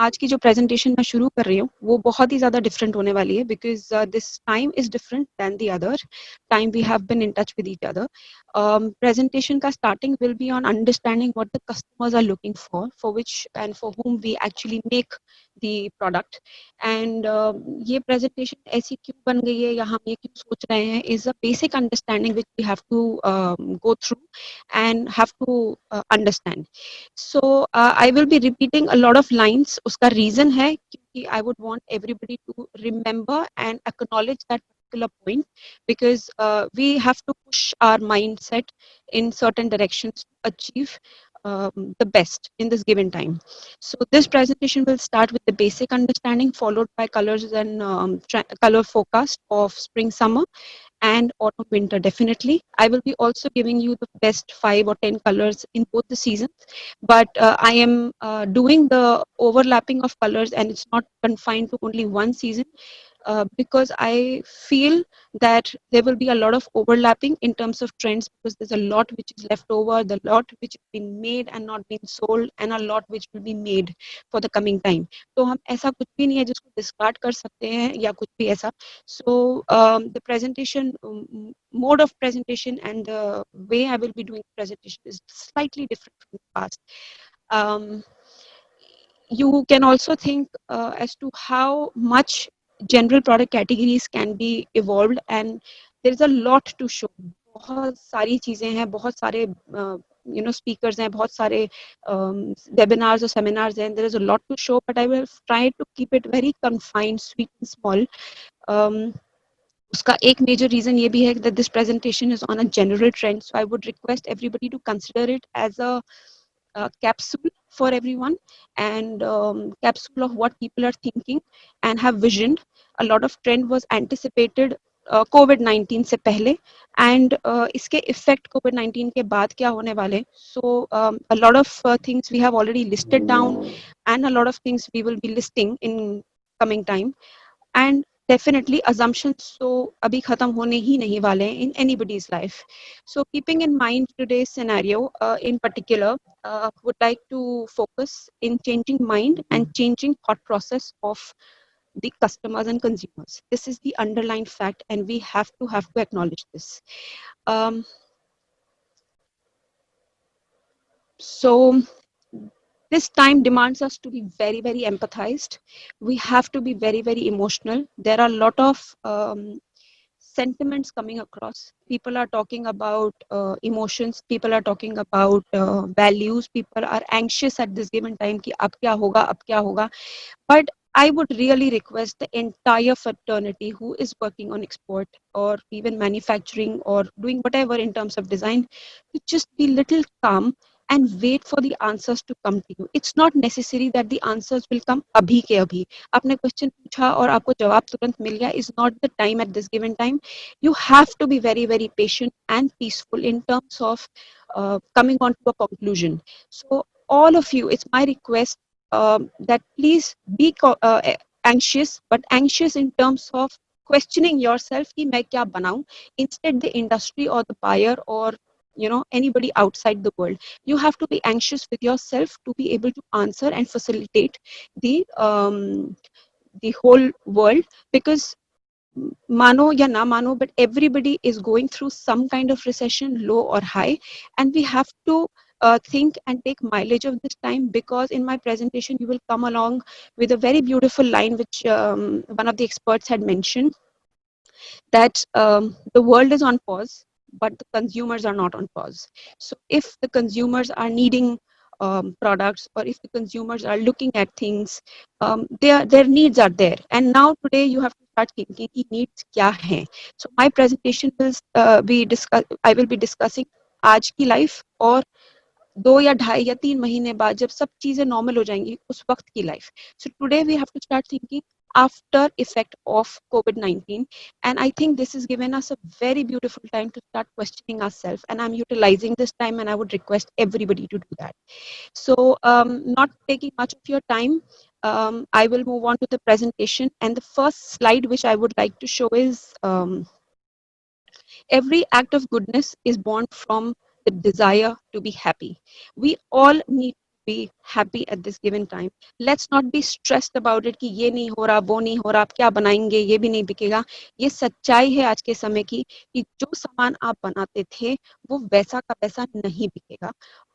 आज की जो प्रेजेंटेशन मैं शुरू कर रही हूँ वो बहुत ही ज़्यादा डिफरेंट होने वाली है because this time is different than the other time we have been in touch with each other. Presentation का starting will be on understanding what the customers are looking for which and for whom we actually make the product. And ये presentation ऐसी क्यों बन गई है या हम ये क्यों सोच रहे हैं is a basic understanding which we have to go through and have to understand. So I will be repeating a lot of lines. उसका reason है क्योंकि I would want everybody to remember and acknowledge that particular point because we have to push our mindset in certain directions to achieve the best in this given time. So this presentation will start with the basic understanding followed by colors and color forecast of spring summer and autumn winter. Definitely I will be also giving you the best 5 or 10 colors in both the seasons, but I am doing the overlapping of colors and it's not confined to only one season because I feel that there will be a lot of overlapping in terms of trends because there's a lot which is left over, the lot which has been made and not been sold, and a lot which will be made for the coming time. तो हम ऐसा कुछ भी नहीं है जिसको discard कर सकते हैं या कुछ भी ऐसा. So the presentation mode of presentation and the way I will be doing the presentation is slightly different from the past. You can also think as to how much general product categories can be evolved and there is a lot to show. बहुत सारी चीजें हैं, बहुत सारे speakers हैं, बहुत सारे webinars or seminars हैं. There is a lot to show, but I will try to keep it very confined, sweet and small. उसका एक major reason ये भी है that this presentation is on a general trend, so I would request everybody to consider it as a capsule for everyone and capsule of what people are thinking and have visioned. A lot of trend was anticipated COVID-19 से पहले and इसके effect COVID-19 के बाद क्या होने वाले. So a lot of things we have already listed down and a lot of things we will be listing in coming time. And definitely assumptions so abhi khatam hone hi nahi wale in anybody's life. So keeping in mind today's scenario in particular, would like to focus in changing mind and changing thought process of the customers and consumers. This is the underlying fact and we have to acknowledge this. So this time demands us to be very, very empathized. We have to be very, very emotional. There are a lot of sentiments coming across. People are talking about emotions. People are talking about values. People are anxious at this given time ki ab kya hoga, ab kya hoga. But I would really request the entire fraternity who is working on export or even manufacturing or doing whatever in terms of design to just be little calm and wait for the answers to come to you. It's not necessary that the answers will come abhi ke abhi. आपने question पूछा और आपको जवाब तुरंत मिल गया is not the time at this given time. You have to be very, very patient and peaceful in terms of coming on to a conclusion. So all of you, it's my request that please be anxious, but anxious in terms of questioning yourself कि मैं क्या बनाऊं, instead the industry or the buyer or anybody outside the world. You have to be anxious with yourself to be able to answer and facilitate the whole world because mano ya na mano, but everybody is going through some kind of recession, low or high, and we have to think and take mileage of this time because in my presentation you will come along with a very beautiful line which one of the experts had mentioned that the world is on pause but the consumers are not on pause. So if the consumers are needing products or if the consumers are looking at things, their needs are there, and now today you have to start thinking ki needs kya hai. So my presentation will I will be discussing आज की life और 2 या 2.5 या 3 महीने बाद जब सब चीजें नॉर्मल हो जाएंगी उस वक्त की life. So today we have to start thinking after effect of COVID-19, and I think this has given us a very beautiful time to start questioning ourselves, and I'm utilizing this time and I would request everybody to do that. So not taking much of your time, I will move on to the presentation, and the first slide which I would like to show is every act of goodness is born from the desire to be happy. We all need be happy at this given time. Let's not be stressed about it कि ये नहीं हो रहा, वो नहीं हो रहा, आप क्या बनाएंगे, ये भी नहीं बिकेगा. ये सच्चाई है आज के समय की कि जो सामान आप बनाते थे वो वैसा का वैसा नहीं बिकेगा,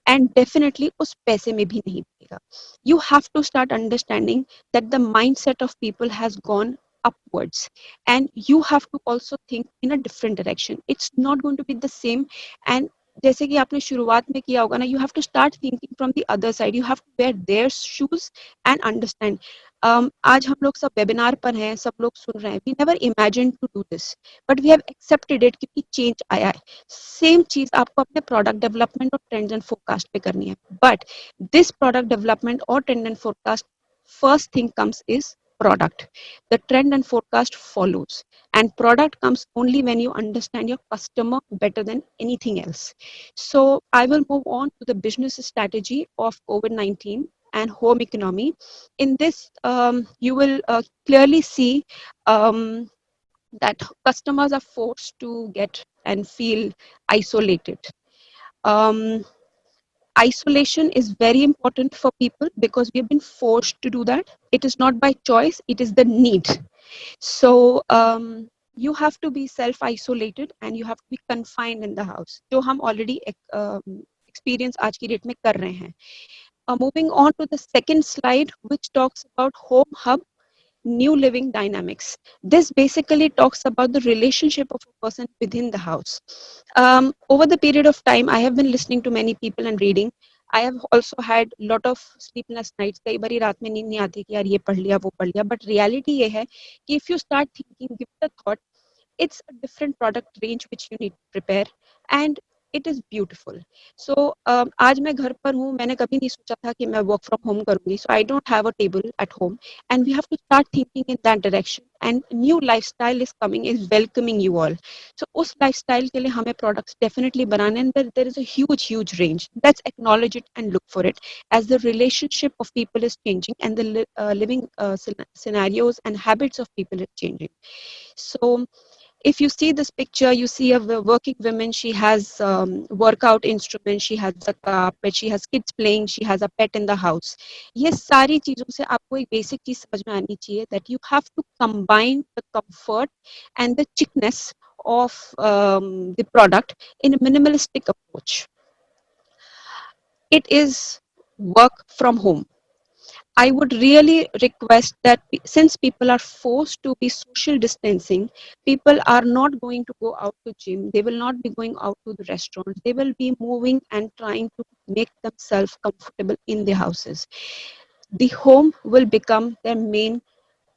and definitely उस पैसे में भी नहीं बिकेगा. You have to start understanding that the mindset of people has gone upwards, and you have to also think in a different direction. It's not going to be the same. And जैसे कि आपने शुरुआत में किया होगा ना, you have to start thinking from the other side. You have to wear their shoes and understand. आज हम लोग सब वेबिनार पर हैं, सब लोग सुन रहे हैं. We never imagined to do this, but we have accepted it क्योंकि change आया है. सेम चीज आपको अपने प्रोडक्ट डेवलपमेंट और ट्रेंड्स एंड फोरकास्ट पे करनी है. बट दिस प्रोडक्ट डेवलपमेंट और trend and forecast, first thing comes is product. The trend and forecast follows, and product comes only when you understand your customer better than anything else. So I will move on to the business strategy of COVID-19 and home economy. In this, you will clearly see um, that customers are forced to get and feel isolated. Um, Isolation is very important for people because we have been forced to do that. It is not by choice, it is the need. So you have to be self-isolated and you have to be confined in the house. जो हम already experience आज की date में कर रहे हैं. Moving on to the second slide, which talks about Home Hub, new living dynamics. This basically talks about the relationship of a person within the house. Over the period of time, I have been listening to many people and reading. I have also had lot of sleepless nights. कई बारी रात में नींद नहीं आती कि यार ये पढ़ लिया वो पढ़ लिया. But reality ये है कि if you start thinking, give it a thought, it's a different product range which you need to prepare, and it is beautiful. So आज मैं घर पर हूँ, मैंने कभी नहीं सोचा था कि मैं work from home करूँगी. So I don't have a table at home, and we have to start thinking in that direction. And new lifestyle is coming, is welcoming you all. So उस lifestyle के लिए हमें products definitely बनाने, and there is a huge range. Let's acknowledge it and look for it as the relationship of people is changing and the living scenarios and habits of people is changing. So if you see this picture, you see a working woman. She has workout instruments, she has a carpet, she has kids playing, she has a pet in the house. ये सारी चीजों से आपको एक basic चीज समझ में आनी चाहिए that you have to combine the comfort and the chicness of the product in a minimalistic approach. It is work from home. I would really request that since people are forced to be social distancing, people are not going to go out to gym. They will not be going out to the restaurants. They will be moving and trying to make themselves comfortable in their houses. The home will become their main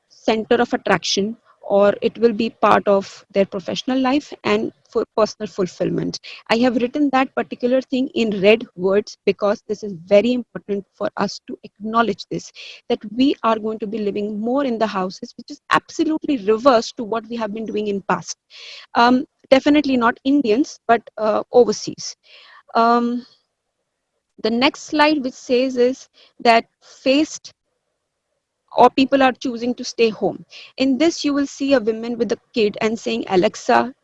center of attraction, or it will be part of their professional life and for personal fulfillment. I have written that particular thing in red words because this is very important for us to acknowledge this, that we are going to be living more in the houses, which is absolutely reverse to what we have been doing in past. Definitely not Indians, but overseas. The next slide which says is that faced or people are choosing to stay home. In this, you will see a woman with a kid and saying, Alexa,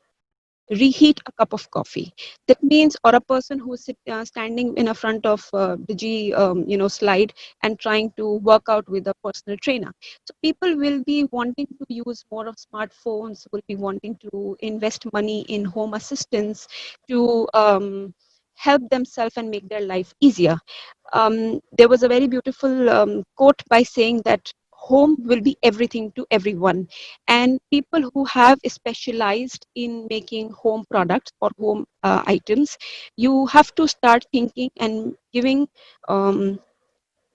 reheat a cup of coffee. That means, or a person who is standing in a front of the slide and trying to work out with a personal trainer. So people will be wanting to use more of smartphones, will be wanting to invest money in home assistance to help themselves and make their life easier. There was a very beautiful quote by saying that home will be everything to everyone, and people who have specialized in making home products or home items, you have to start thinking and giving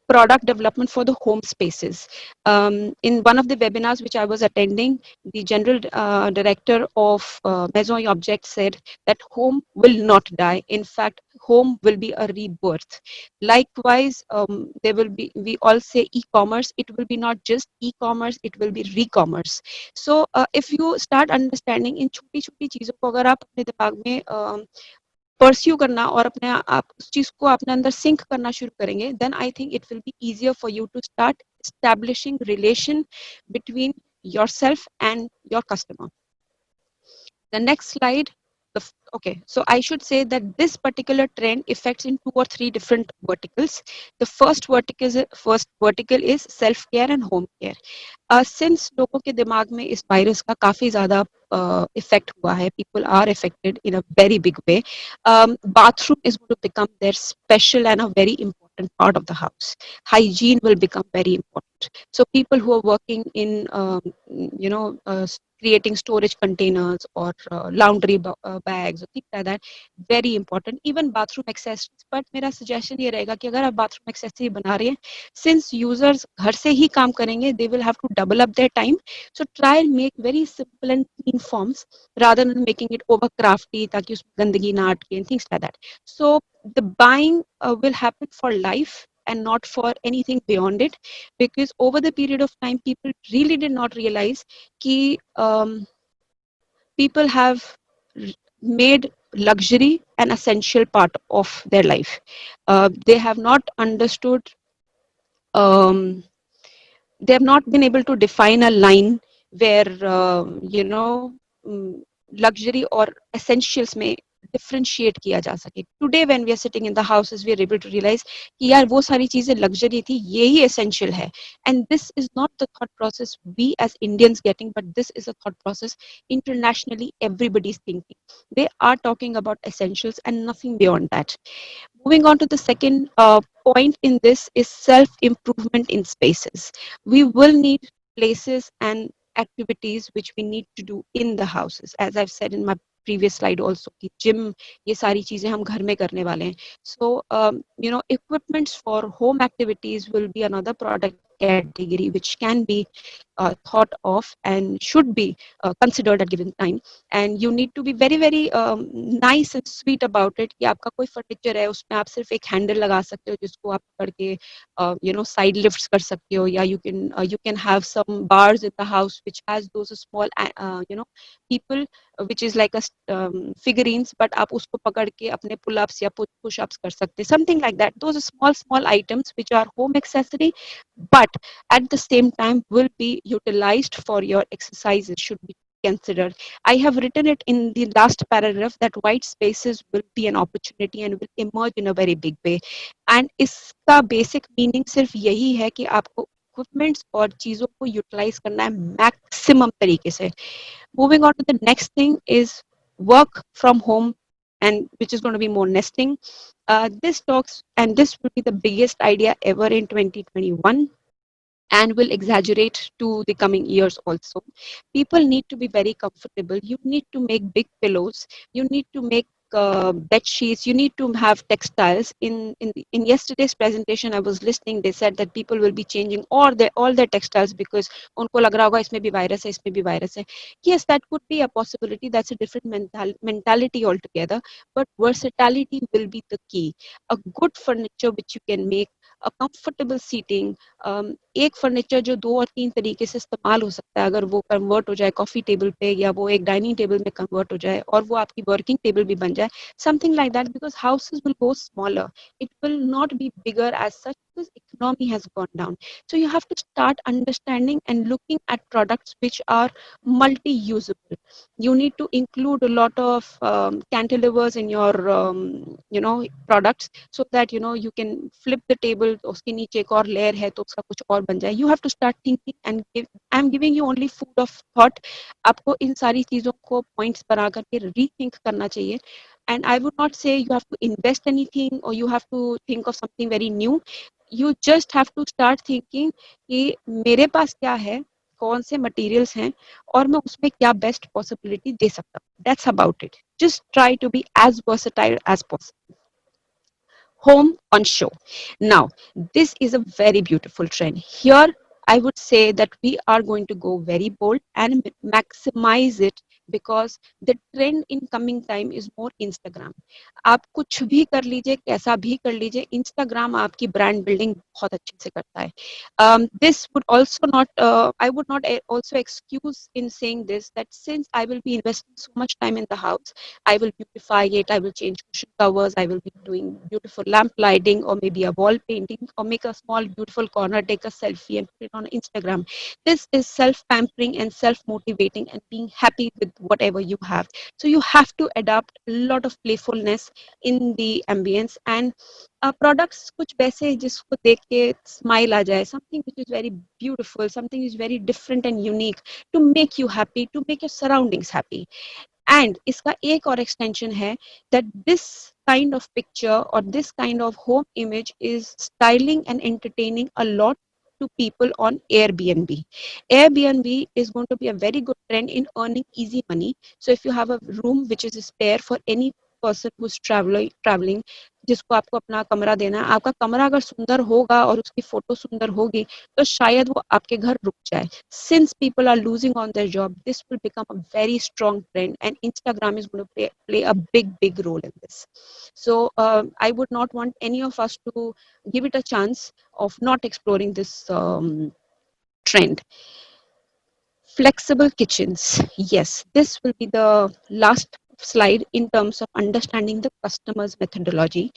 product development for the home spaces. In one of the webinars which I was attending, the general director of Maison Object said that home will not die. In fact, home will be a rebirth. Likewise, there will be, we all say e-commerce, it will be not just e-commerce, it will be re-commerce. So if you start understanding in छोटी छोटी चीजों को अगर आप अपने दिमाग में pursue करना और अपने आप उस चीज को अपने अंदर सिंक करना शुरू करेंगे, then I think it will be easier for you to start establishing relation between yourself and your customer. The next slide Okay, so I should say that this particular trend affects in two or three different verticals. The first vertical is self care and home care. Since लोगों के दिमाग में इस virus का काफी ज्यादा effect हुआ है, people are affected in a very big way. Bathroom is going to become their special and a very important part of the house. Hygiene will become very important. So people who are working in, creating storage containers or laundry bags or things like that, very important. Even bathroom accessories. But मेरा suggestion ये रहेगा कि अगर आप bathroom accessory बना रहे हैं, since users घर से ही काम करेंगे, they will have to double up their time. So try and make very simple and clean forms rather than making it over crafty ताकि उसमें गंदगी ना अटके and things like that. So the buying will happen for life and not for anything beyond it, because over the period of time people really did not realize कि people have made luxury an essential part of their life. They have not understood, um, they have not been able to define a line where luxury or essentials may differentiate किया जा सके. Today when we are sitting in the houses, we are able to realize कि यार वो सारी चीजें luxury थी, ये ही essential है. And this is not the thought process we as Indians getting, but this is a thought process internationally everybody is thinking. They are talking about essentials and nothing beyond that. Moving on to the second point in this is self-improvement in spaces. We will need places and activities which we need to do in the houses. As I've said in my previous slide also, कि gym, ये सारी चीजें हम घर में करने वाले हैं. So, equipments for home activities will be another product category which can be thought of and should be considered at given time. And you need to be very very nice and sweet about it कि आपका कोई furniture है उसमें आप सिर्फ एक handle लगा सकते हो जिसको आप पकड़ के side lifts कर सकते हो, या you can have some bars in the house which has those small people which is like a figurines, but आप उसको पकड़ के अपने pull ups या push ups कर सकते, something like that. Those are small items which are home accessory but at the same time will be utilized for your exercises, should be considered. I have written it in the last paragraph that white spaces will be an opportunity and will emerge in a very big way. And इसका basic meaning सिर्फ यही है कि आपको equipments और चीजों को utilize करना है maximum तरीके से. Moving on to the next thing is work from home, and which is going to be more nesting. This talks, and this will be the biggest idea ever in 2021 and will exaggerate to the coming years also. People need to be very comfortable. You need to make big pillows. You need to make bed sheets. You need to have textiles. In yesterday's presentation, I was listening. They said that people will be changing all their textiles because उनको लग रहा होगा इसमें भी virus है, इसमें भी virus है. Yes, that could be a possibility. That's a different mentality altogether. But versatility will be the key. A good furniture which you can make, a comfortable seating, एक फर्नीचर जो 2 और 3 तरीके से इस्तेमाल हो सकता है, अगर वो कन्वर्ट हो जाए कॉफी टेबल पे या वो एक डाइनिंग टेबल में कन्वर्ट हो जाए और वो आपकी वर्किंग टेबल भी बन जाए, something like that, because houses will go smaller, it will not be bigger as such because economy has gone down. So you have to start understanding and looking at products which are multi-usable. You need to include a lot of cantilevers in your products so that you can flip the table, उसके नीचे एक और layer है तो उसका कुछ और बन जाए. You have to start thinking and I'm giving you only food of thought. आपको इन सारी चीजों को points बना करके rethink करना चाहिए. And I would not say you have to invest anything or you have to think of something very new. You just have to start thinking कि मेरे पास क्या है, कौन से materials हैं और मैं उसमें क्या best possibility दे सकता हूँ. That's about it. Just try to be as versatile as possible. Home on show. Now, this is a very beautiful trend. Here, I would say that we are going to go very bold and maximize it because the trend in coming time is more Instagram. आप कुछ भी कर लीजिए, कैसा भी कर लीजिए, Instagram आपकी brand building बहुत अच्छे से करता है. This would also not, I would not also excuse in saying this, that since I will be investing so much time in the house, I will beautify it, I will change cushion covers, I will be doing beautiful lamp lighting or maybe a wall painting or make a small beautiful corner, take a selfie and put it on Instagram. This is self-pampering and self-motivating and being happy with whatever you have. So you have to adapt a lot of playfulness in the ambience, and products कुछ वैसे जिसको देख के smile आ जाए, something which is very beautiful, something is very different and unique to make you happy, to make your surroundings happy. And इसका एक और extension है that this kind of picture or this kind of home image is styling and entertaining a lot to people on Airbnb. Airbnb is going to be a very good trend in earning easy money. So if you have a room which is spare for any person who's traveling, जिसको आपको अपना कमरा देना है, आपका कमरा अगर सुंदर होगा और उसकी फोटो सुंदर होगी तो शायद वो आपके घर रुक जाए. Since people are losing on their job, this will become a very strong trend, and Instagram is going to play a big role in this. So I would not want any of us to give it a chance of not exploring this trend. Flexible kitchens. Yes, this will be the last slide in terms of understanding the customer's methodology.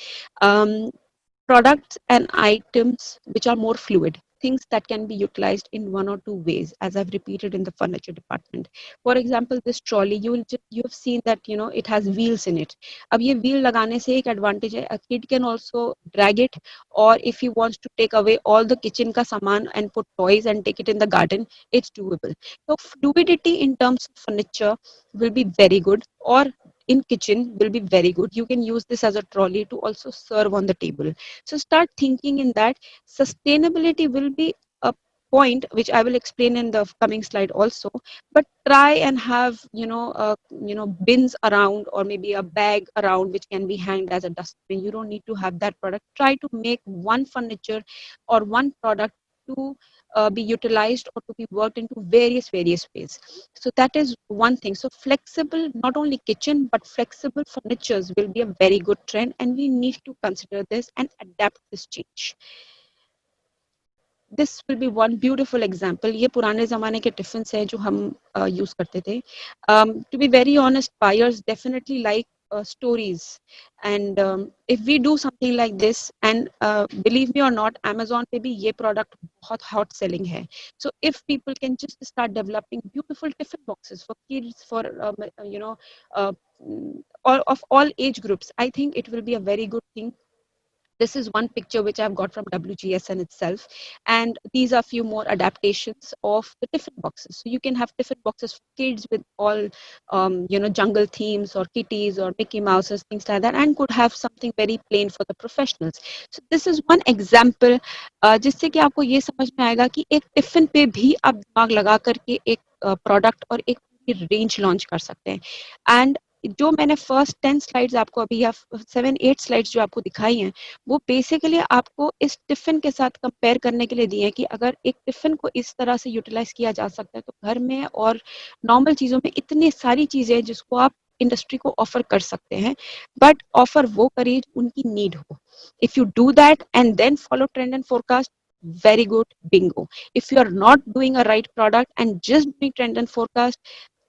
Products and items which are more fluid, things that can be utilized in one or two ways, as I've repeated in the furniture department. For example, this trolley, you have seen that it has wheels in it. अब ये wheel लगाने से एक advantage है, a kid can also drag it, or if he wants to take away all the kitchen का सामान and put toys and take it in the garden, it's doable. So fluidity in terms of furniture will be very good, or in kitchen will be very good. You can use this as a trolley to also serve on the table. So start thinking in that. Sustainability will be a point which I will explain in the coming slide also, but try and have bins around, or maybe a bag around which can be hanged as a dustbin. You don't need to have that product. Try to make one furniture or one product to be utilized or to be worked into various ways. So that is one thing. So flexible, not only kitchen but flexible furnitures will be a very good trend, and we need to consider this and adapt this change. This will be one beautiful example. ये पुराने ज़माने के tiffins हैं जो हम use करते थे. To be very honest, buyers definitely like stories, and if we do something like this, and believe me or not, Amazon पे भी ये product बहुत hot selling है. So if people can just start developing beautiful tiffin boxes for kids, for all of all age groups, I think it will be a very good thing. This is one picture which I've got from WGSN itself, and these are few more adaptations of the tiffin boxes. So you can have tiffin boxes for kids with all jungle themes or kitties or Mickey Mouses, things like that, and could have something very plain for the professionals. So this is one example जिससे कि आपको ये समझ में आएगा कि एक tiffin पे भी आप दिमाग लगा करके एक प्रोडक्ट और एक रेंज लॉन्च कर सकते हैं. एंड जो मैंने फर्स्ट 10 स्लाइड्स आपको अभी, या 7-8 स्लाइड्स जो आपको दिखाई हैं, वो बेसिकली आपको इस टिफिन के साथ कंपेयर करने के लिए दिए हैं कि अगर एक टिफिन को इस तरह से यूटिलाइज किया जा सकता है तो घर में और नॉर्मल चीजों में इतनी सारी चीजें हैं जिसको आप इंडस्ट्री को ऑफर कर सकते हैं, बट ऑफर वो करिए उनकी नीड हो. If you do that and then follow trend and forecast, very good, bingo. If you are not doing a right product and just doing trend and forecast,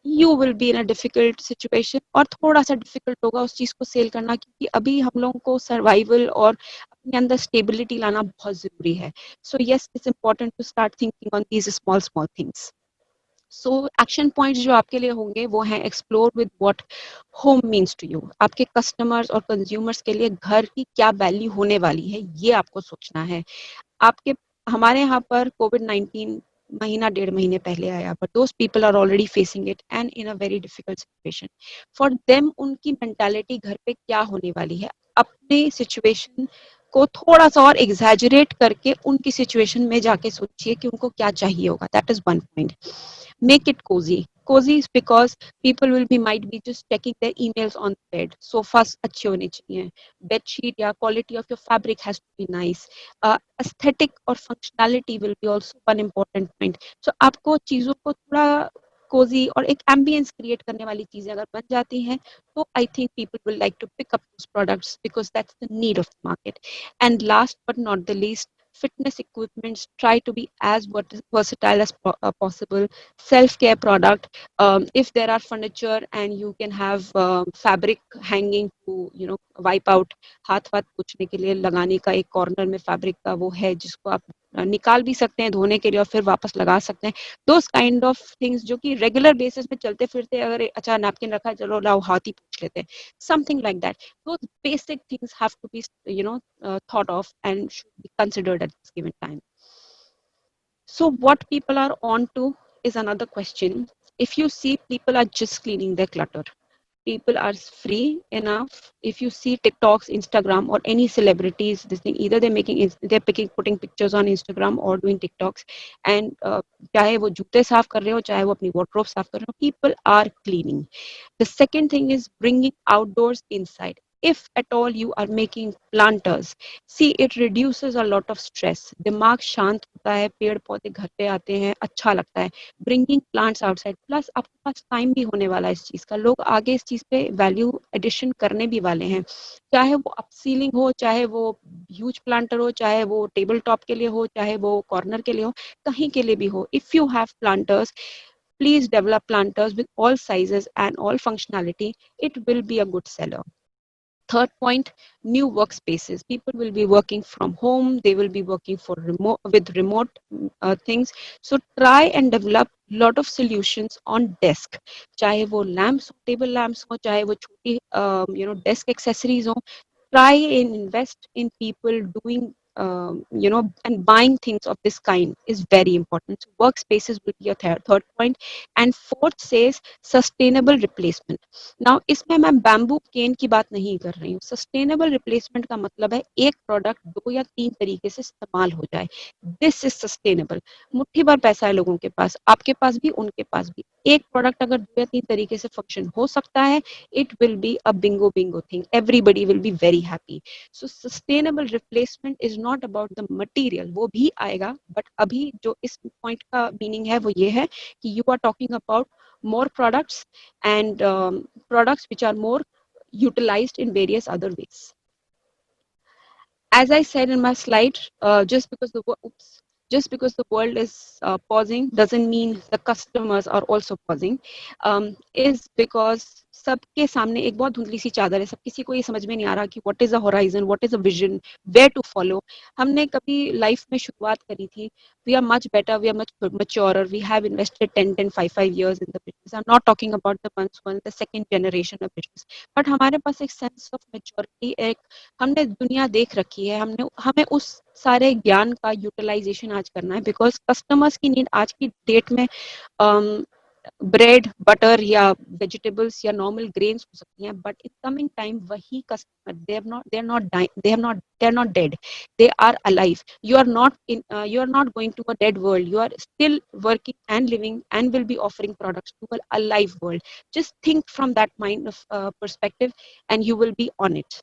you will be in a difficult situation, और थोड़ा सा difficult होगा उस चीज को cell करना, क्योंकि अभी हम लोगों को सर्वाइवल और अपने अंदर स्टेबिलिटी लाना बहुत जरूरी है. सो yes, it's important to start thinking on these small things. So action points जो आपके लिए होंगे वो हैं: explore with what home means to you. आपके कस्टमर्स और कंज्यूमर्स के लिए घर की क्या वैल्यू होने वाली है, ये आपको सोचना है. आपके हमारे यहाँ पर कोविड-19 महीना 1.5 महीने पहले आया, but those people are already facing it and in a very difficult situation. For them उनकी मेंटालिटी घर पे क्या होने वाली है, अपने सिचुएशन को थोड़ा सा और एग्जैजरेट करके उनकी सिचुएशन में जाके सोचिए कि उनको क्या चाहिए होगा. That is one point. Make it cozy. Cozy is because people will be might be just checking their emails on the bed. Sofas अच्छे होने चाहिए. Bed sheet या quality of your fabric has to be nice. Aesthetic और functionality will be also one important point. So आपको चीजों को थोड़ा cozy और एक ambience create करने वाली चीजें अगर बन जाती हैं, तो I think people will like to pick up those products because that's the need of the market. And last but not the least, fitness equipments, try to be as versatile as possible. Self-care product, if there are furniture and you can have fabric hanging to wipe out, हाथ वाथ पोंछने के लिए लगाने का एक corner में fabric का वो है जिसको आप निकाल भी सकते हैं धोने के लिए और फिर वापस लगा सकते हैं. दोज काइंड ऑफ थिंग्स जो कि रेगुलर बेसिस पे चलते फिरते अगर अच्छा नैपकिन रखा है चलो लाओ हाथ ही पोंछ लेते हैं, something like that. Those basic things have to be thought of and should be considered at this given time. So what people are on to is another question. If you see people are just cleaning their clutter, people are free enough. If you see TikToks, Instagram, or any celebrities, this thing either they're picking putting pictures on Instagram or doing TikToks, and चाहे वो जूते साफ कर रहे हो चाहे वो अपनी wardrobe साफ कर रहे हो, people are cleaning. The second thing is bringing outdoors inside. If at all you are making planters, see it reduces a lot of stress. दिमाग शांत होता है, पेड़ पौधे घर पे आते हैं, अच्छा लगता है. Bringing plants outside. Plus आपके पास टाइम भी होने वाला है इस चीज का. लोग आगे इस चीज पे वैल्यू एडिशन करने भी वाले हैं. चाहे वो अपसीलिंग हो, चाहे वो ह्यूज प्लांटर हो, चाहे वो टेबल टॉप के लिए हो, चाहे वो कॉर्नर के लिए हो, कहीं के लिए भी हो. If you have planters, please develop planters with all sizes and all functionality. It will be a good seller. Third point, new workspaces. People will be working from home. They will be working for remote things. So try and develop lot of solutions on desk. चाहे वो lamps, table lamps हो, चाहे वो छोटी desk accessories हो. Try and invest in people doing and buying things of this kind is very important. So workspaces will be a third point. And fourth says sustainable replacement. Now इसमें मैं bamboo केन की बात नहीं कर रही हूँ. Sustainable replacement का मतलब है एक प्रोडक्ट 2 या 3 तरीके से इस्तेमाल हो जाए. This is sustainable. मुट्ठी भर पैसा है लोगों के पास, आपके पास भी उनके पास भी. एक प्रोडक्ट अगर 2 या 3 तरीके से फंक्शन हो सकता है, it will be a Bingo Bingo thing. Everybody will be very happy. So sustainable replacement is not about the material, वो भी आएगा, बट अभी जो इस पॉइंट का मीनिंग है वो ये है कि you are talking about more products and products which are more utilized in various other ways. As I said in my slide, just because the world is pausing doesn't mean the customers are also pausing. Is because सबके सामने एक बहुत धुंधली सी चादर है. सब किसी को ये समझ में नहीं आ रहा कि what is a horizon, what is a vision, where to follow. हमने कभी लाइफ में शुरुआत करी थी. We are much better, we are much maturer, we have invested 5 years in the business. I'm not talking about the one, the second generation of business. But हमारे पास एक sense of maturity, एक हमने दुनिया देख रखी है. हमें उस सारे ज्ञान का यूटिलाइजेशन आज करना है. बिकॉज कस्टमर्स की नीड आज की डेट में ब्रेड, बटर या वेजिटेबल्स या नॉर्मल ग्रेन्स हो सकती हैं, बट इन कमिंग टाइम वही customer they are not dead, they are alive. You are not going to a dead world, you are still working and living and will be offering products to a alive world. Just think from that mind of perspective and you will be on it.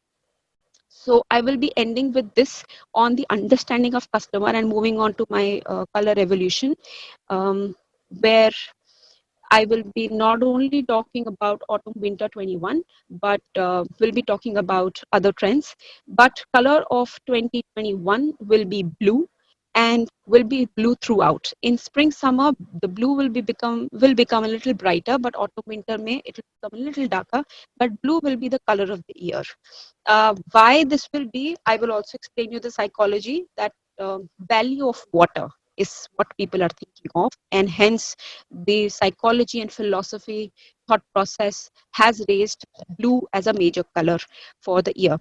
So I will be ending with this on the understanding of customer and moving on to my color evolution, where I will be not only talking about autumn winter 21, but will be talking about other trends. But color of 2021 will be blue and will be blue throughout. In spring summer, the blue will become a little brighter, but autumn winter may it will become a little darker. But blue will be the color of the year. Why this will be, I will also explain you the psychology that value of water is what people are thinking of, and hence the psychology and philosophy thought process has raised blue as a major color for the year.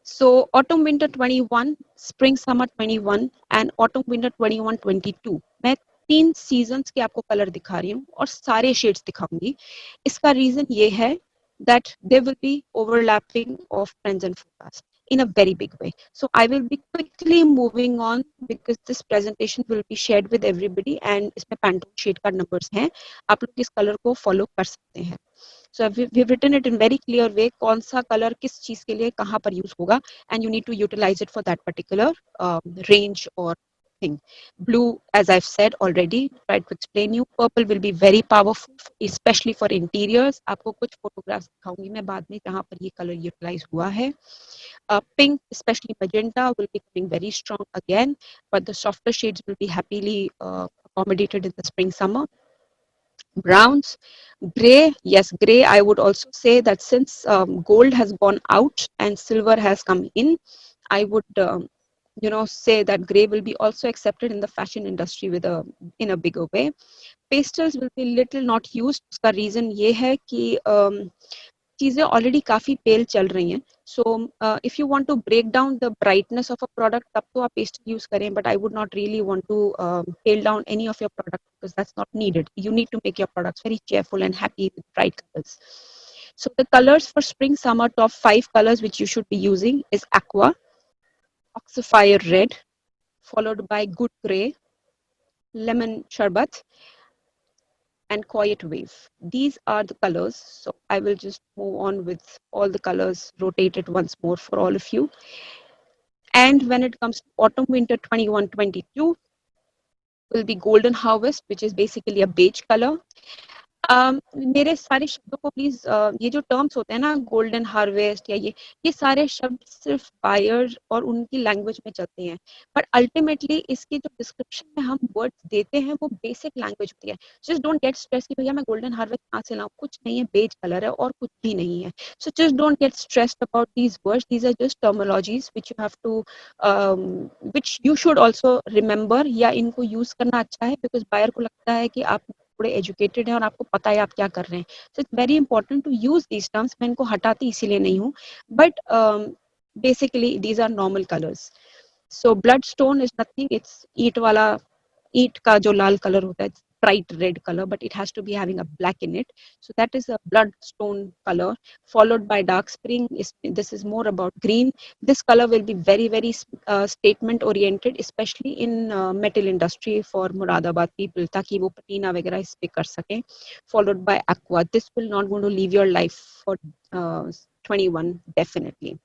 So autumn winter 21, spring summer 21 and autumn winter 21-22, मैं 3 seasons के आपको colour दिखा रही हूँ और सारे shades दिखाऊंगी. इसका रीजन ये है that there will be overlapping of trends and forecasts in a very big way. So I will be quickly moving on because this presentation will be shared with everybody and इसमें Pantone shade का numbers हैं. आप लोग इस color को follow कर सकते हैं. So we've written it in very clear way कौन सा color किस चीज के लिए कहाँ पर use होगा, and you need to utilize it for that particular range or thing. Blue, as I've said already, tried to explain you. Purple will be very powerful, especially for interiors. आपको कुछ photographs दिखाऊंगी मैं बाद में जहाँ पर ये color utilize हुआ है. Pink, especially magenta, will be coming very strong again, but the softer shades will be happily accommodated in the spring summer. Browns, gray, yes, gray. I would also say that since gold has gone out and silver has come in, I would say that gray will be also accepted in the fashion industry in a bigger way. Pastels will be little not used. उसका reason ये है कि चीजें already काफी पेल चल रही हैं. So if you want to break down the brightness of a product तब तो आप पेस्टल यूज करें, but I would not really want to pale down any of your product because that's not needed. You need to make your products very cheerful and happy with bright colors. So the colors for spring summer, top 5 colors which you should be using is aqua, oxfire red, followed by good gray, lemon sharbat, and quiet wave. These are the colors. So I will just move on with all the colors, rotate it once more for all of you. And when it comes to autumn winter 21-22, will be golden harvest, which is basically a beige color. मेरे सारे शब्दों को please, ये जो terms होते हैं ना, golden harvest या ये सारे शब्द सिर्फ बायर और उनकी लैंग्वेज में चलते हैं, बट अल्टीमेटली इसके जो डिस्क्रिप्शन में हम वर्ड्स देते हैं वो बेसिक लैंग्वेज होती है. जस्ट डोंट गेट स्ट्रेस कि भैया मैं गोल्डन हार्वेस्ट कहाँ से लाऊं. कुछ नहीं है, बेज कलर है और कुछ भी नहीं है. So just don't get stressed about these words. These are just terminologies which you have to which you should also remember, या इनको यूज करना अच्छा है बिकॉज बायर को लगता है कि आप थोड़े एजुकेटेड हैं और आपको पता है आप क्या कर रहे हैं. So it's very important to use these terms. मैं इनको हटाती इसीलिए नहीं हूँ, but basically these are normal colours. So blood stone is nothing, it's ईट का जो लाल कलर होता है, bright red color, but it has to be having a black in it. So that is a bloodstone color, followed by dark spring. This is more about green. This color will be very, very statement oriented, especially in metal industry for Muradabad people, ताकि वो patina वगैरह इस पे कर सकें. Followed by aqua. This will not going to leave your life for 21 definitely.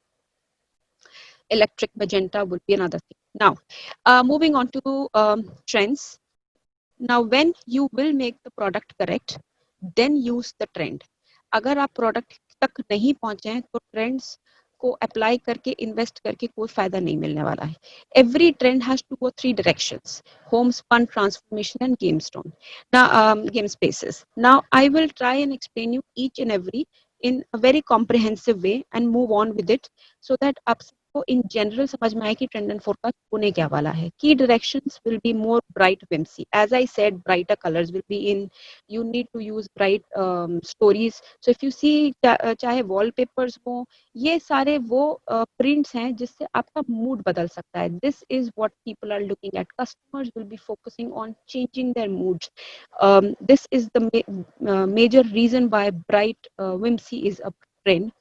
Electric magenta would be another thing. Now, moving on to trends. Now, when you will make the product correct, then use the trend. अगर आप product तक नहीं पहुंचे हैं तो trends को apply करके invest करके कोई फायदा नहीं मिलने वाला है. Every trend has to go 3 directions: home spun, transformation and game stone. Now game spaces. Now I will try and explain you each and every in a very comprehensive way and move on with it so that आप तो in general समझ में आए कि trend and forecast होने क्या वाला है. की directions will be more bright whimsy. As I said, brighter colours will be in. You need to use bright stories. So if you see, चाहे वॉलपेपर्स हो, ये सारे वो प्रिंट्स हैं जिससे आपका मूड बदल सकता है. This is what people are looking at. Customers will be focusing on changing their moods. This is the major reason why bright whimsy is a trend,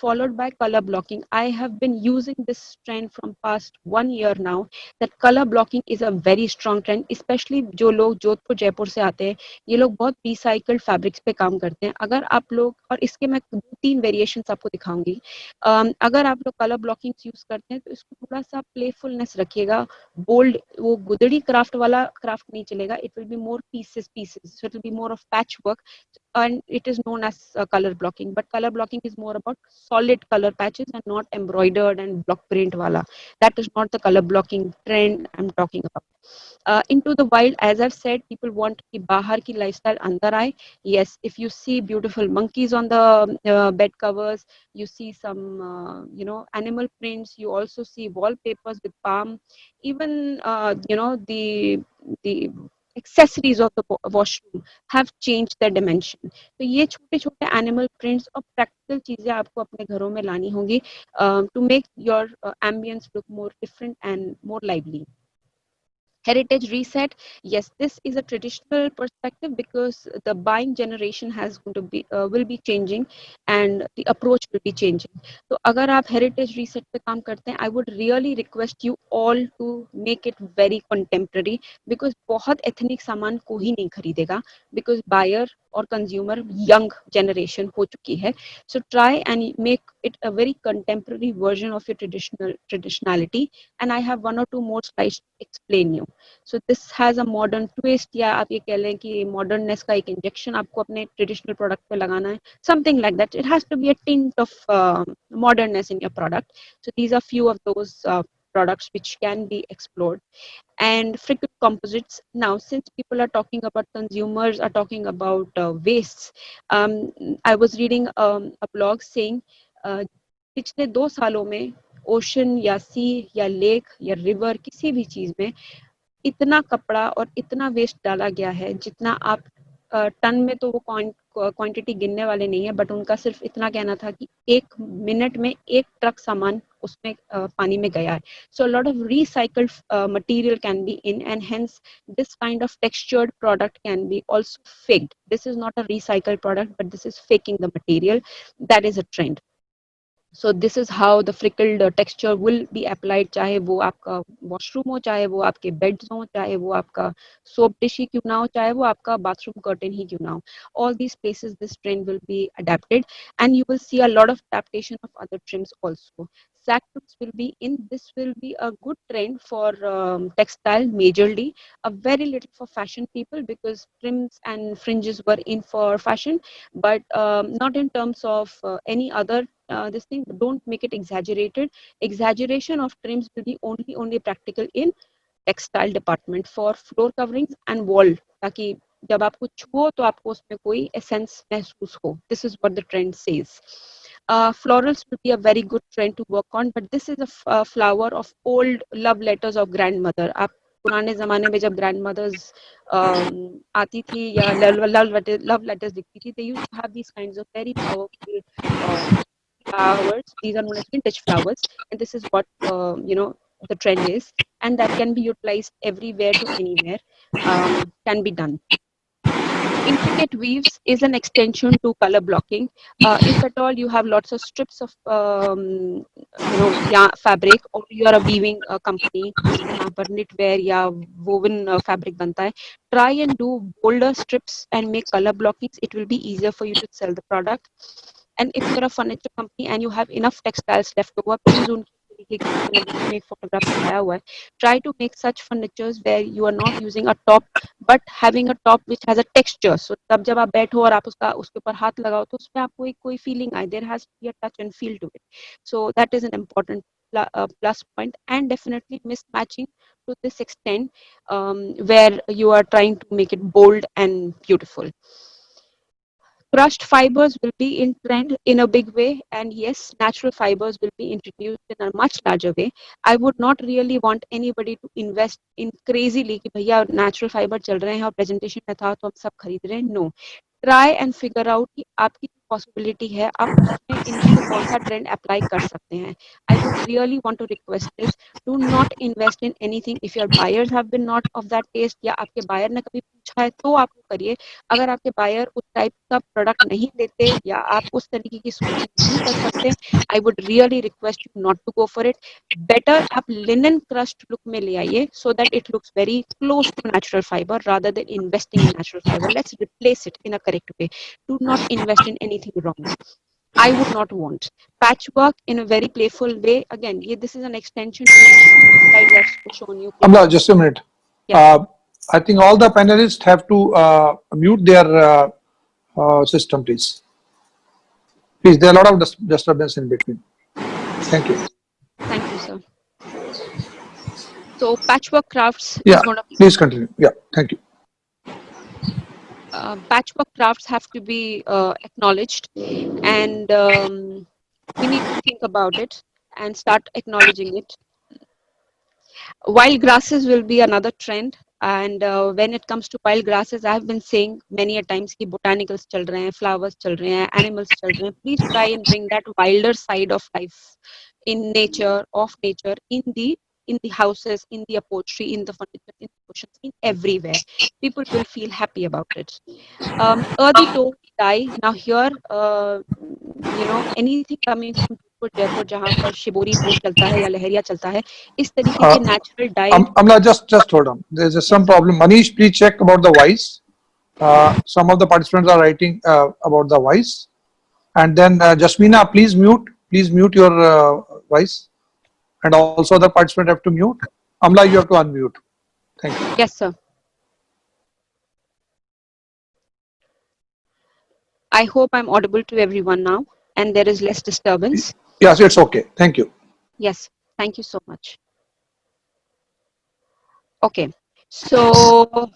followed by color blocking. I have been using this trend from past 1 year now, that color blocking is a very strong trend, especially जो लोग जोधपुर जयपुर से आते हैं, ये लोग बहुत recycled fabrics पे काम करते हैं. अगर आप लोग, और इसके मैं 2-3 वेरिएशंस आपको दिखाऊंगी, अगर आप लोग कलर ब्लॉकिंग यूज करते हैं तो इसको थोड़ा सा प्लेफुलनेस रखिएगा. बोल्ड, वो गुदड़ी क्राफ्ट वाला क्राफ्ट नहीं चलेगा. It will be more pieces, so it will be more of patch work, and it is known as color blocking. But color blocking is more about solid color patches and not embroidered and block print wala. That is not the color blocking trend I'm talking about. Into the wild, as I've said, people want ki bahar ki lifestyle andar aaye. Yes, if you see beautiful monkeys on the bed covers, you see some animal prints, you also see wallpapers with palm, even the accessories of the washroom have changed their dimension. तो ये छोटे छोटे animal prints और practical चीजें आपको अपने घरों में लानी होंगी to make your ambience look more different and more lively. Heritage reset. Yes, this is a traditional perspective because the buying generation has going to be will be changing and the approach will be changing. So अगर आप heritage reset पे काम करते हैं, I would really request you all to make it very contemporary because बहुत ethnic सामान को ही नहीं खरीदेगा because buyer और consumer young generation हो चुकी है. So try and make it a very contemporary version of your traditionality, and I have 1 or 2 more slides to explain you. So this has a modern twist, या आप ये कह लें कि moderness का एक injection आपको अपने traditional product पे लगाना है, something like that. It has to be a tint of modernness in your product. So these are few of those products which can be explored. And frequent composites. Now, since people are talking about, consumers are talking about wastes, I was reading a blog saying पिछले 2 सालों में ocean या सी या lake या river किसी भी चीज में इतना कपड़ा और इतना वेस्ट डाला गया है जितना आप टन में तो वो क्वांटिटी गिनने वाले नहीं है, बट उनका सिर्फ इतना कहना था कि 1 मिनट में 1 ट्रक सामान उसमें पानी में गया है. So a lot of recycled material can be in, and hence this kind of textured product can be also faked. This is not a recycled product, but this is faking the material. That is a trend. So this is how the freckled texture will be applied, चाहे वो आपका washroom हो, चाहे वो आपके beds हो, चाहे वो आपका सोप डिश ही क्यों ना हो, चाहे वो आपका बाथरूम कर्टन ही क्यों ना हो. All these places this trend will be adapted, and you will see a lot of adaptation of other trims also. Sack trims will be in. This will be a good trend for textile majorly, a very little for fashion people, because trims and fringes were in for fashion, but not in terms of any other this thing. Don't make it exaggerated. Exaggeration of trims will be only practical in textile department for floor coverings and wall, ताकि जब आपको छुओ तो आपको उसमें कोई essence महसूस हो. This is what the trend says. Florals will be a very good trend to work on, but this is a flower of old love letters of grandmother. आप पुराने जमाने में जब grandmothers आती थी या love letters दिखती थी, they used to have these kinds of very powerful flowers. These are known as vintage flowers, and this is what the trend is, and that can be utilized everywhere to anywhere. Can be done. Intricate weaves is an extension to color blocking. If at all you have lots of strips of fabric, or you are a weaving company जहाँ पर knitwear या woven fabric बनता है, try and do bolder strips and make color blockings. It will be easier for you to sell the product. And if you're a furniture company and you have enough textiles left over, please don't make photograph दिखाया हुआ है. Try to make such furnitures where you are not using a top, but having a top which has a texture. So तब जब आप बैठो और आप उसके ऊपर हाथ लगाओ तो उसमें आपको एक कोई feeling आए. There has to be a touch and feel to it. So that is an important plus point, and definitely mismatching to this extent, where you are trying to make it bold and beautiful. Crushed fibers will be in trend in a big way, and yes, natural fibers will be introduced in a much larger way. I would not really want anybody to invest in crazily कि भैया natural fiber चल रहे हैं और presentation में था तो हम सब खरीद रहे हैं. No, try and figure out कि आपकी possibility है, आप उसमें इनमें से कौन सा trend apply कर सकते हैं. I would really want to request this. Do not invest in anything if your buyers have been not of that taste, या आपके buyer ने कभी पूछा है तो आप करिए. अगर आपके बायर उस टाइप का प्रोडक्ट नहीं देते या आप उस तरीके की सोच नहीं कर सकते, I would really request you not to go for it. Better आप लिनन क्रस्ट लुक में ले आइए, so that it looks very close to natural fibre rather than investing in natural fibre. Let's replace it in a correct way. Do not invest in anything wrong. I would not want patchwork in a very playful way. Again, this is an extension to the slides I've shown you. Amla, just a minute. Yes. I think all the panelists have to mute their system, please. Please, there are a lot of disturbance in between. Thank you. Thank you, sir. So patchwork crafts Yeah, is going to be, please continue. Yeah, thank you. patchwork crafts have to be acknowledged, and we need to think about it and start acknowledging it. Wild grasses will be another trend, and when it comes to wild grasses, I have been saying many a times कि botanicals चल रहे हैं, flowers चल रहे हैं, animals चल रहे हैं. Please try and bring that wilder side of life in nature, in the houses, in the upholstery, in the furniture, in the cushions, in everywhere. People will feel happy about it. Earthy tone dye. Now here, anything coming from Jaipur, जहाँ पर shibori vote चलता है या लहरिया चलता है, इस तरीके के natural dye. Amla, just hold on. There's some problem. Manish, please check about the voice. Some of the participants are writing about the voice. And then Jasmina, please mute your voice. And also the participant have to mute. Amla, you have to unmute. Thank you. Yes, sir. I hope I'm audible to everyone now and there is less disturbance. Yes, it's okay. Thank you. Yes, thank you so much. Okay, so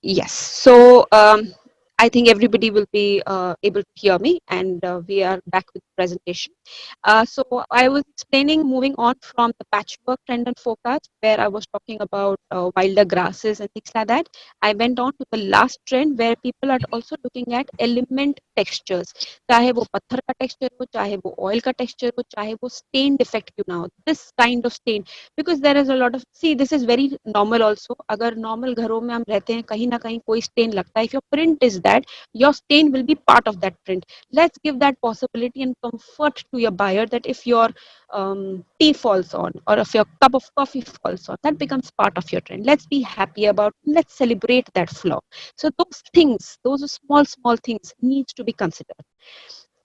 yes, so I think everybody will be able to hear me, and we are back with the presentation. So I was explaining, moving on from the patchwork trend and forecast, where I was talking about wilder grasses and things like that. I went on to the last trend where people are also looking at element textures. चाहे वो पत्थर का texture हो, चाहे वो oil का texture हो, चाहे वो stain defect क्यों ना हो. This kind of stain, because there is a lot of, see, this is very normal also. अगर normal घरों में हम रहते हैं, कहीं ना कहीं कोई stain लगता है. If your print is that, your stain will be part of that print. Let's give that possibility and comfort to your buyer that if your tea falls on, or if your cup of coffee falls on, that becomes part of your trend. Let's be happy about, let's celebrate that flaw. So those things, those small things needs to be considered.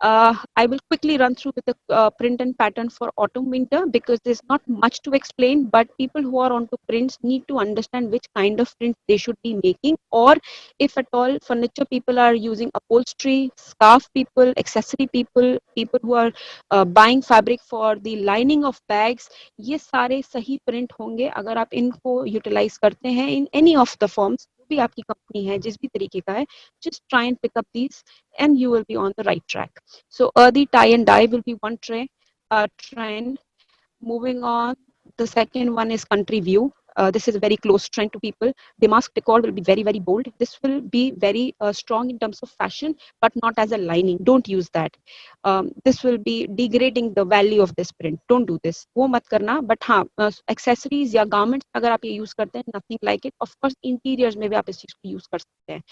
I will quickly run through with the print and pattern for autumn winter, because there's not much to explain, but people who are onto prints need to understand which kind of print they should be making, or if at all furniture people are using, upholstery, scarf people, accessory people, people who are buying fabric for the lining of bags, ये सारे सही print होंगे अगर आप इनको utilize करते हैं in any of the forms. जो भी आपकी कंपनी है, जिस भी तरीके का है, just try and pick up these and you will be on the right track. So earthy tie and dye will be one trend. Moving on, the second one is country view. This is a very close trend to people. Damask decor will be very, very bold. This will be very strong in terms of fashion, but not as a lining. Don't use that. This will be degrading the value of this print. Don't do this. वो मत करना. But हाँ, accessories या garments अगर आप ये use करते हैं, nothing like it. Of course, interiors में भी आप इस चीज को use कर सकते हैं.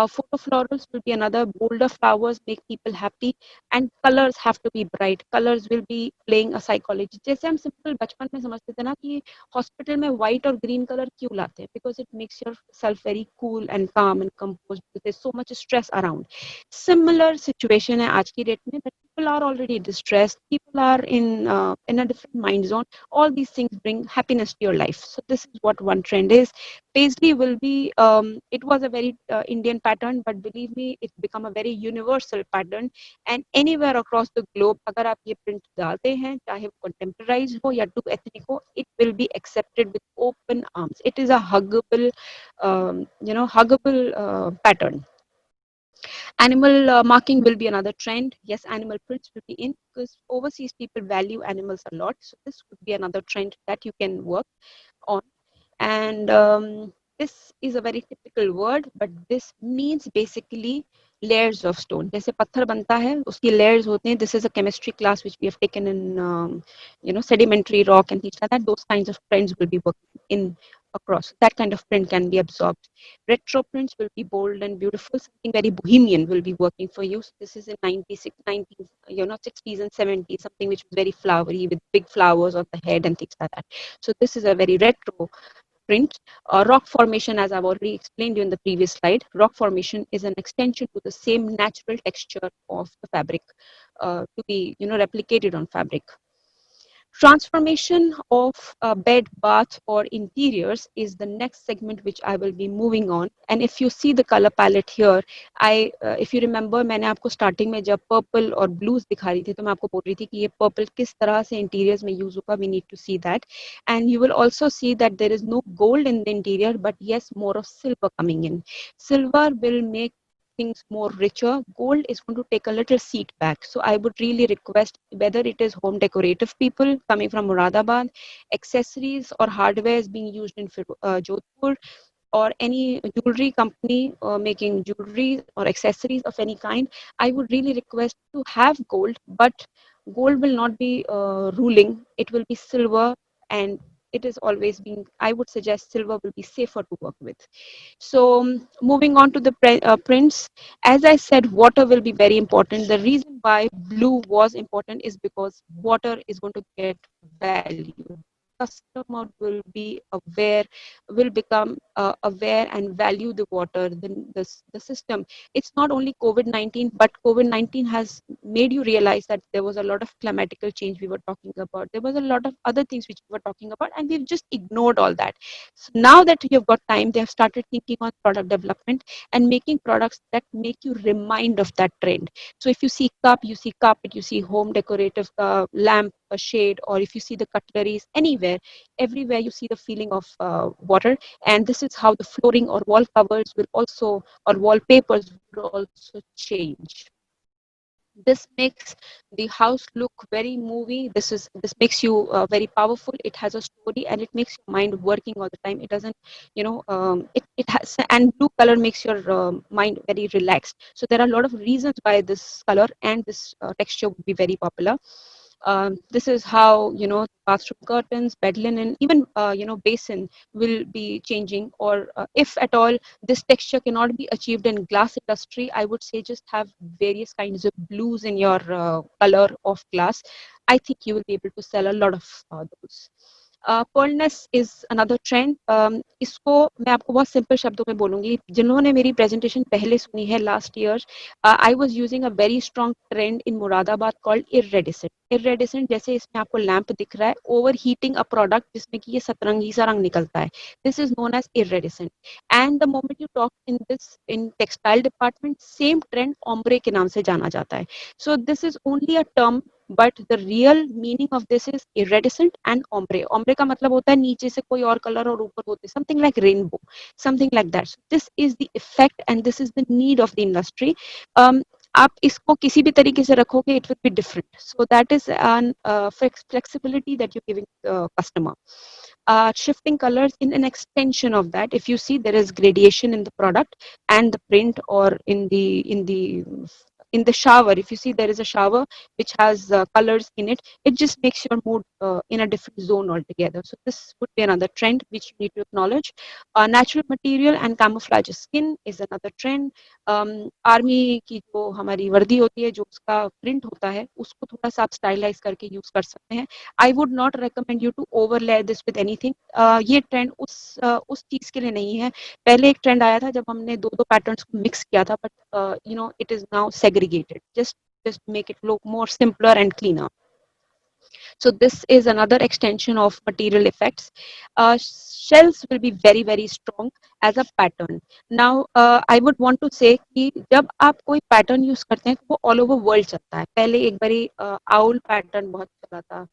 Photo florals will be another. Bolder flowers make people happy, and colors have to be bright. Colors will be playing a psychology. जैसे हम simple बचपन में समझते थे ना कि hospital में white और green color क्यों लाते हैं? Because it makes yourself very cool and calm and composed, because there's so much stress around. Similar situation है आज की date में, that people are already distressed. People are in a different mind zone. All these things bring happiness to your life. So this is what one trend is. Paisley will be, it was a very Indian pattern, but believe me, it's become a very universal pattern. And anywhere across the globe, अगर आप ये print डालते हैं, चाहे वो contemporary हो या to ethnic हो, it will be accepted with open arms. It is a huggable, huggable pattern. Animal marking will be another trend. Yes, animal prints will be in, because overseas people value animals a lot. So this could be another trend that you can work on. And this is a very typical word, but this means basically layers of stone. जैसे पत्थर बनता है, उसकी layers होते हैं. This is a chemistry class which we have taken in sedimentary rock and things like that. Those kinds of trends will be working in across. That kind of print can be absorbed. Retro prints will be bold and beautiful. Something very bohemian will be working for you. So this is in 96, 19, 60s and 70s, something which was very flowery with big flowers on the head and things like that. So this is a very retro print. Rock formation, as I've already explained you in the previous slide, rock formation is an extension to the same natural texture of the fabric to be replicated on fabric. Transformation of bed, bath, or interiors is the next segment which I will be moving on. And if you see the color palette here, if you remember, मैंने आपको starting में जब purple और blues दिखा रही थी, तो मैं आपको बोल रही थी कि ये purple किस तरह से interiors में use होगा. We need to see that. And you will also see that there is no gold in the interior, but yes, more of silver coming in. Silver will make things more richer. Gold is going to take a little seat back. So I would really request, whether it is home decorative people coming from Muradabad, accessories or hardware is being used in Jodhpur, or any jewelry company making jewelry or accessories of any kind, I would really request to have gold, but gold will not be ruling. It will be silver, and it is always being, I would suggest silver will be safer to work with. So moving on to the prints, as I said, water will be very important. The reason why blue was important is because water is going to get value. Customer will be aware, will become aware and value the water, the system. It's not only COVID-19, but COVID-19 has made you realize that there was a lot of climatical change we were talking about. There was a lot of other things which we were talking about, and we've just ignored all that. So now that you've got time, they have started thinking on product development and making products that make you remind of that trend. So if you see cup, you see carpet, you see home decorative lamp, a shade, or if you see the cutleries anywhere, everywhere you see the feeling of water. And this is how the flooring or wall covers will also, or wallpapers will also change. This makes the house look very movie. This makes you very powerful. It has a story and it makes your mind working all the time. It doesn't, it has, and blue color makes your mind very relaxed. So there are a lot of reasons why this color and this texture would be very popular. This is how, bathroom curtains, bed linen, even basin will be changing, or if at all this texture cannot be achieved in glass industry, I would say just have various kinds of blues in your color of glass. I think you will be able to sell a lot of those. Pearlness is another trend. इसको मैं आपको बहुत simple शब्दों में बोलूंगी. जिन्होंने मेरी presentation पहले सुनी है last year, I was using a very strong trend in Moradabad called iridescent. Iridescent जैसे इसमें आपको लैंप दिख रहा है, overheating a product जिसमें कि ये सतरंगी सा रंग निकलता है. This is known as iridescent. And the moment you talk in this in textile department, same trend ombre के नाम से जाना जाता है. So this is only a term, but the real meaning of this is iridescent and ombre. Ombre का मतलब होता है नीचे से कोई और कलर और ऊपर होते, something like rainbow, something like that. So this is the effect and this is the need of the industry. आप इसको किसी भी तरीके से रखोगे, it will be different. So that is an flexibility that you're giving the customer. Shifting colors in an extension of that. If you see, there is gradation in the product and the print, or in the shower. If you see, there is a shower which has colors in it. It just makes your mood in a different zone altogether. So this would be another trend which you need to acknowledge. Natural material and camouflage skin is another trend. Army की जो हमारी वर्दी होती है, जो उसका print होता है, उसको थोड़ा सा आप स्टाइलाइज करके यूज कर सकते हैं. I would not recommend you to overlay this with anything. ये ट्रेंड उस चीज के लिए नहीं है. पहले एक ट्रेंड आया था जब हमने दो पैटर्न्स को मिक्स किया था, but it is now segregated. Just make it look more simpler and cleaner. So this is another extension of material effects. Shells will be very very strong as a pattern. Now I would want to say कि जब आप कोई pattern use करते हैं तो वो all over world चलता है. पहले एक बारी आउल पैटर्न बहुत चला था,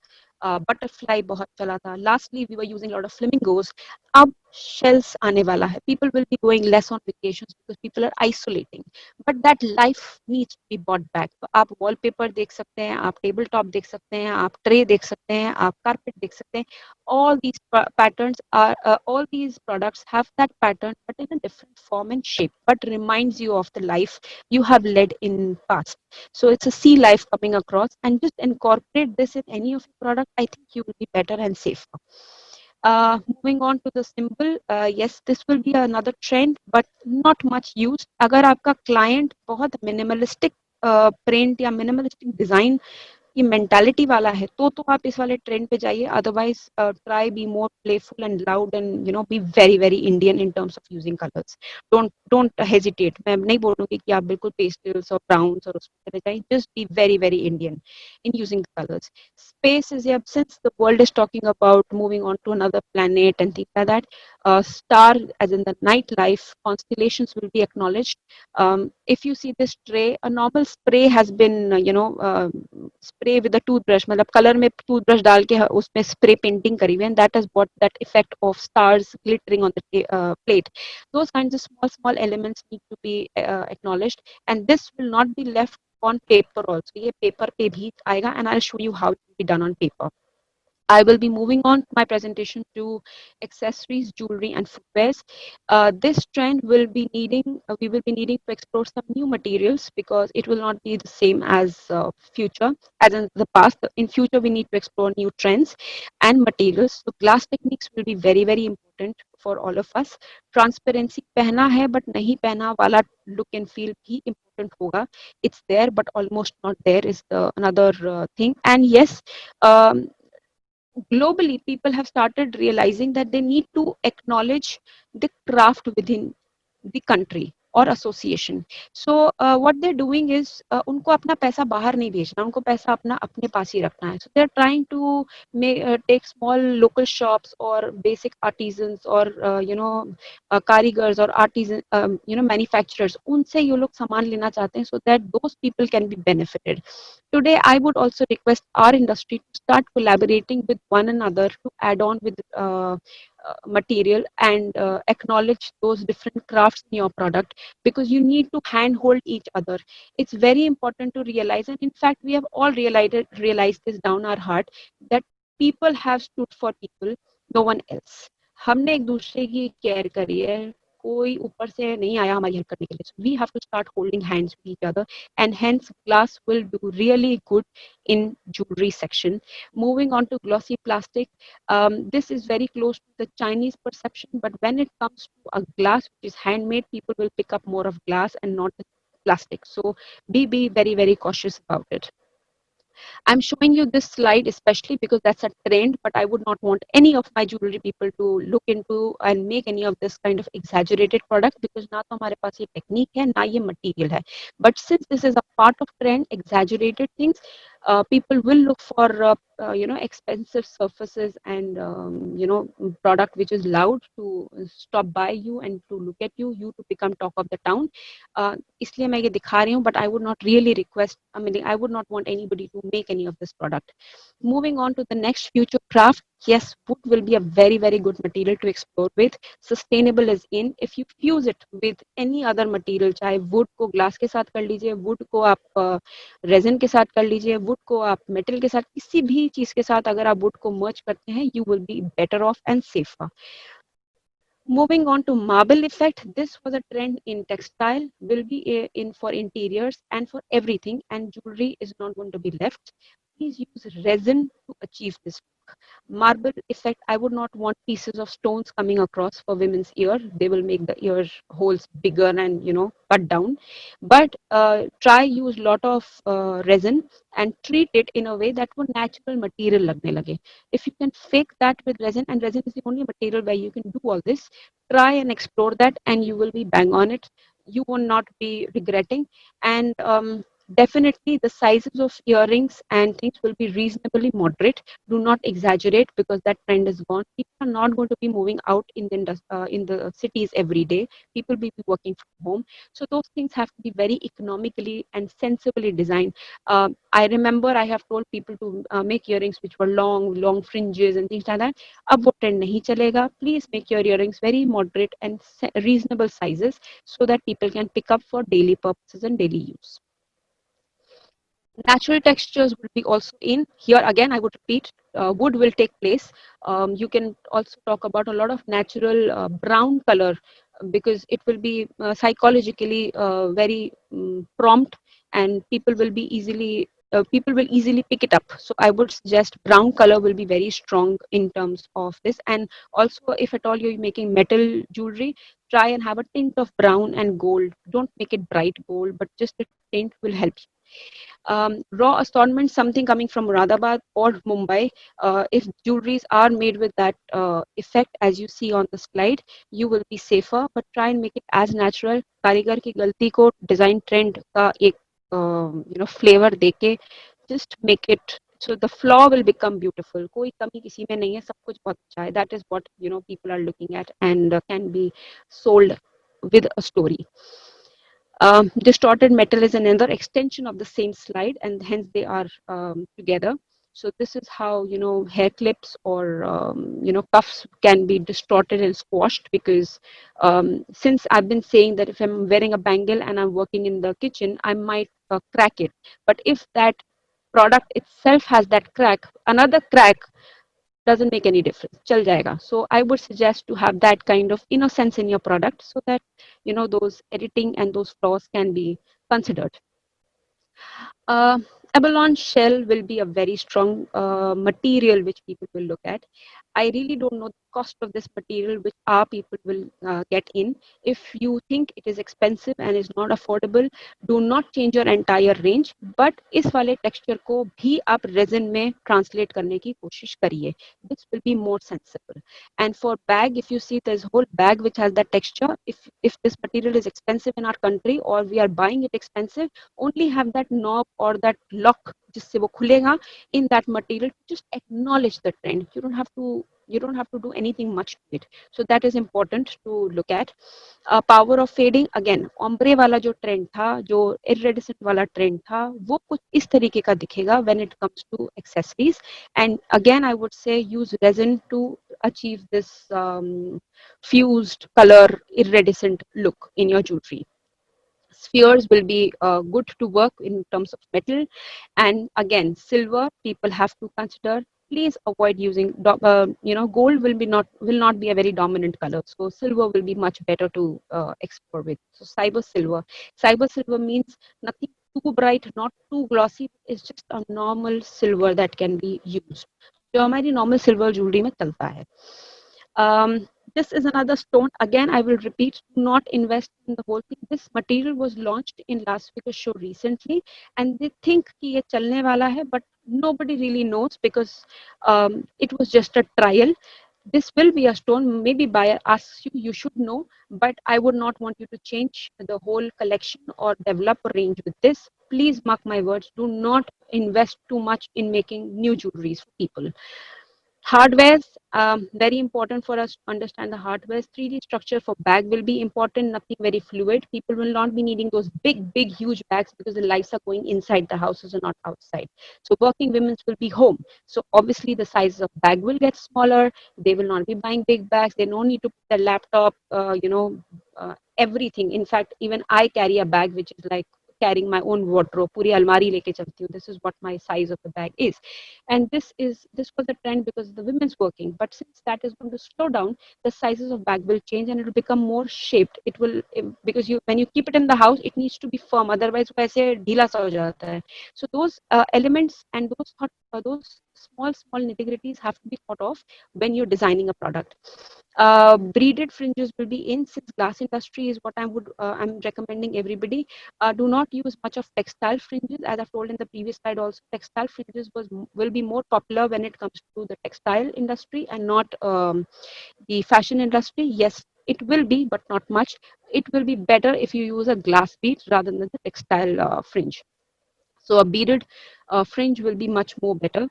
बटरफ्लाई बहुत चला था. Lastly we were using lot of flamingos. अब shells आने वाला है. People will be going less on vacations because people are isolating. But that life needs to be brought back. तो आप wallpaper देख सकते हैं, आप टेबल टॉप देख सकते हैं, आप ट्रे देख सकते हैं, आप कारपेट देख सकते हैं. All these patterns are, all these products have that pattern, but in a different form and shape, but reminds you of the life you have led in past. So it's a sea life coming across, and just incorporate this in any of your product. I think you will be better and safer. Moving on to the symbol, yes, this will be another trend, but not much used. अगर आपका client बहुत minimalistic print या minimalistic design की mentality वाला है, तो आप इस वाले ट्रेंड पे जाइए. Otherwise try be more playful and loud and be very very Indian in terms of using colours. Don't hesitate. मैं नहीं बोलूंगी कि आप बिल्कुल पेस्टल्स और ब्राउन्स और उसमें चले जाइए. Just be very very Indian in using the colors. Space is, yeah, since the world is talking about moving on to another planet and things like that, star as in the night life, constellations will be acknowledged. If you see this tray, a normal spray has been spray with a toothbrush, मतलब colour में toothbrush डाल के उसमें spray painting करी हुई, and that has brought that effect of stars glittering on the plate. Those kinds of small elements need to be acknowledged, and this will not be left on paper also. ये paper पे भी आएगा, and I'll show you how it will be done on paper. I will be moving on my presentation to accessories, jewelry, and footwears. This trend will be needing, we will be needing to explore some new materials because it will not be the same as future, as in the past. In future, we need to explore new trends and materials. So glass techniques will be very, very important for all of us. Transparency, पहना है but नहीं पहना वाला look and feel भी important होगा. It's there but almost not there is another thing. And yes, globally people have started realizing that they need to acknowledge the craft within the country or association. So what they're doing is उनको अपना पैसा बाहर नहीं भेजना, उनको पैसा अपना अपने पास ही रखना है. So they're trying to take small local shops or basic artisans or कारीगर्स or artisan manufacturers, उनसे ये लोग सामान लेना चाहते हैं so that those people can be benefited. Today, I would also request our industry to start collaborating with one another to add on with material and acknowledge those different crafts in your product, because you need to handhold each other. It's very important to realize, and in fact we have all realized this down our heart, that people have stood for people, no one else. हमने एक दूसरे की care करी है, कोई ऊपर से नहीं आया हमारी हेल्प करने के लिए. So we have to start holding hands with each other, and hence glass will do really good in jewelry section. Moving on to glossy plastic, this is very close to the Chinese perception, but when it comes to a glass which is handmade, people will pick up more of glass and not the plastic. So be very, very cautious about it. I'm showing you this slide especially because that's a trend, but I would not want any of my jewelry people to look into and make any of this kind of exaggerated product, because ना तो हमारे पास ये technique है, ना ये material है. But since this is a part of trend, exaggerated things, people will look for expensive surfaces and product which is loud to stop by you and to look at you to become talk of the town. इसलिए मैं ये दिखा रही हूँ, but I would not really request, I would not want anybody to make any of this product. Moving on to the next future craft, yes, wood will be a very, very good material to explore with. Sustainable is in. If you fuse it with any other material, चाहे wood को glass के साथ कर लीजिए, wood को आप resin के साथ कर लीजिए, wood को आप metal के साथ, किसी भी चीज के साथ अगर आप wood को merge करते हैं, you will be better off and safer. Moving on to marble effect, this was a trend in textile, will be in for interiors and for everything, and jewelry is not going to be left. Please use resin to achieve this look. Marble effect, I would not want pieces of stones coming across for women's ear. They will make the ear holes bigger and cut down. But try use lot of resin and treat it in a way that वो natural material लगने लगे. If you can fake that with resin, and resin is the only material where you can do all this, try and explore that and you will be bang on it. You will not be regretting. And definitely the sizes of earrings and things will be reasonably moderate. Do not exaggerate, because that trend is gone. People are not going to be moving out in the cities every day. People will be working from home. So those things have to be very economically and sensibly designed. I remember I have told people to make earrings which were long fringes and things like that. अब वो trend नहीं चलेगा. Please make your earrings very moderate and reasonable sizes so that people can pick up for daily purposes and daily use. Natural textures will be also in. Here again, I would repeat, wood will take place. You can also talk about a lot of natural brown color, because it will be psychologically very prompt, and people will easily pick it up. So I would suggest brown color will be very strong in terms of this. And also, if at all you're making metal jewelry, try and have a tint of brown and gold. Don't make it bright gold, but just a tint will help you. Raw assortment, something coming from Muradabad or Mumbai. If jewelries are made with that effect, as you see on the slide, you will be safer, but try and make it as natural. कारीगर की गलती को design trend का एक flavor देके just make it so the flaw will become beautiful. कोई कमी किसी में नहीं है, सब कुछ बहुत अच्छा है. That is what people are looking at and can be sold with a story. Distorted metal is another extension of the same slide, and hence they are together. So this is how hair clips or cuffs can be distorted and squashed, because since I've been saying that if I'm wearing a bangle and I'm working in the kitchen, I might crack it. But if that product itself has that crack, another crack doesn't make any difference. Chal jayega. So I would suggest to have that kind of innocence in your product so that those editing and those flaws can be considered. Abalone shell will be a very strong material which people will look at. I really don't know the cost of this material which our people will get in. If you think it is expensive and is not affordable, do not change your entire range. But इस वाले texture को भी आप resin में translate करने की कोशिश करिए. This will be more sensible. And for bag, if you see there's a whole bag which has that texture. If this material is expensive in our country or we are buying it expensive, only have that knob or that lock जिससे वो खुलेगा in that material. Just acknowledge the trend. You don't have to do anything much to it. So that is important to look at. Power of fading, again ombre वाला जो trend था, जो iridescent वाला trend था, वो कुछ इस तरीके का दिखेगा when it comes to accessories. And again I would say use resin to achieve this fused color iridescent look in your jewelry. Spheres will be good to work in terms of metal, and again silver people have to consider. Please avoid using gold will not be a very dominant color, so silver will be much better to explore with. So cyber silver means nothing too bright, not too glossy. It's just a normal silver that can be used, जो हमारी normal silver jewelry में चलता है. um, this is another stone. Again, I will repeat, do not invest in the whole thing. This material was launched in Las Vegas show recently, and they think कि ये चलने वाला है, but nobody really knows because it was just a trial. This will be a stone. Maybe buyer asks you, you should know, but I would not want you to change the whole collection or develop a range with this. Please mark my words. Do not invest too much in making new jewelries for people. Hardwares, very important for us to understand the hardwares. 3D structure for bag will be important, nothing very fluid. People will not be needing those big, huge bags because the lives are going inside the houses and not outside. So working women will be home. So obviously the size of bag will get smaller. They will not be buying big bags. They don't need to put their laptop, everything. In fact, even I carry a bag which is like carrying my own wardrobe. पूरी अलमारी लेके चलती हूँ. This is what my size of the bag is. And this was a trend because the women's working, but since that is going to slow down, the sizes of bag will change and it will become more shaped. It will, because you when you keep it in the house, it needs to be firm, otherwise वो ऐसे ढीला सा हो जाता है. So those elements and those small nitty-gritties have to be thought of when you're designing a product. Braided fringes will be in, since glass industry is what I'm recommending everybody. Do not use much of textile fringes. As I've told in the previous slide also, textile fringes will be more popular when it comes to the textile industry and not the fashion industry. Yes, it will be, but not much. It will be better if you use a glass bead rather than the textile fringe. So a beaded fringe will be much more better.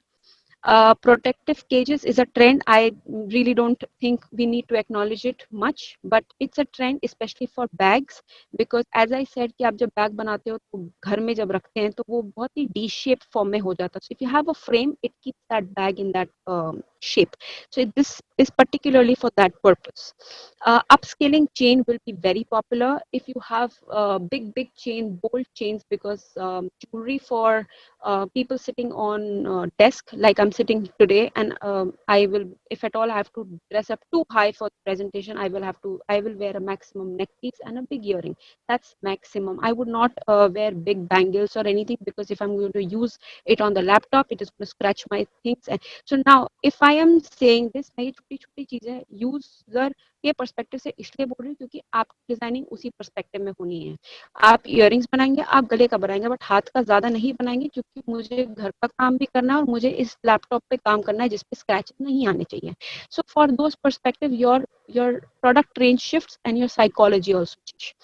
Protective cages is a trend. I really don't think we need to acknowledge it much, but it's a trend, especially for bags, because as I said कि आप जब bag बनाते हो तो घर में जब रखते हैं तो वो बहुत ही डी शेप फॉर्म में हो जाता है. So if you have a frame, it keeps that bag in that shape. So this is particularly for that purpose. Upscaling chain will be very popular if you have big chain, bold chains, because jewelry for people sitting on desk like I'm sitting today, and I will, if at all I have to dress up too high for the presentation, I will wear a maximum neck piece and a big earring. That's maximum. I would not wear big bangles or anything, because if I'm going to use it on the laptop, it is going to scratch my things. And so now if I am saying this, मैं ये छोटी चीजें user के perspective से इसलिए बोल रही हूँ क्योंकि आप डिजाइनिंग उसी पर्सपेक्टिव में होनी है. आप इयररिंग्स बनाएंगे, आप गले का बनाएंगे, बट हाथ का ज्यादा नहीं बनाएंगे, क्योंकि मुझे घर का काम भी करना है और मुझे इस लैपटॉप पे काम करना है जिसपे स्क्रैच नहीं आने चाहिए. So for those perspective your product range shifts and your psychology also change.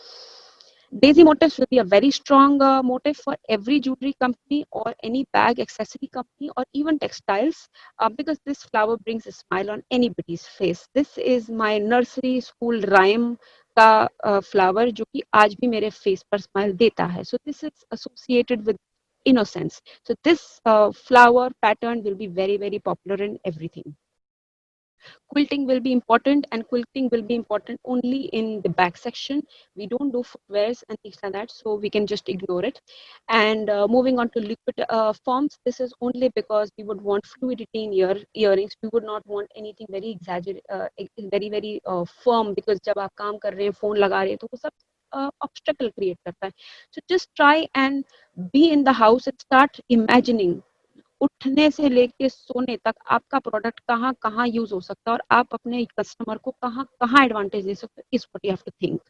Daisy motifs will be a very strong motif for every jewelry company or any bag accessory company or even textiles, because this flower brings a smile on anybody's face. This is my nursery school rhyme का flower जो कि आज भी मेरे face पर smile देता है. So this is associated with innocence. So this flower pattern will be very popular in everything. Quilting will be important, and quilting will be important only in the back section. We don't do footwears and things like that, so we can just ignore it. And moving on to liquid forms, this is only because we would want fluidity in earrings. We would not want anything very exaggerated, very firm, because जब आप काम कर रहे हैं, phone लगा रहे हैं, तो वो सब obstacle create करता है. So just try and be in the house and start imagining. उठने से लेके सोने तक आपका प्रोडक्ट कहाँ कहाँ यूज हो सकता है और आप अपने कस्टमर को कहाँ कहाँ एडवांटेज दे सकते हो, is what you have to think.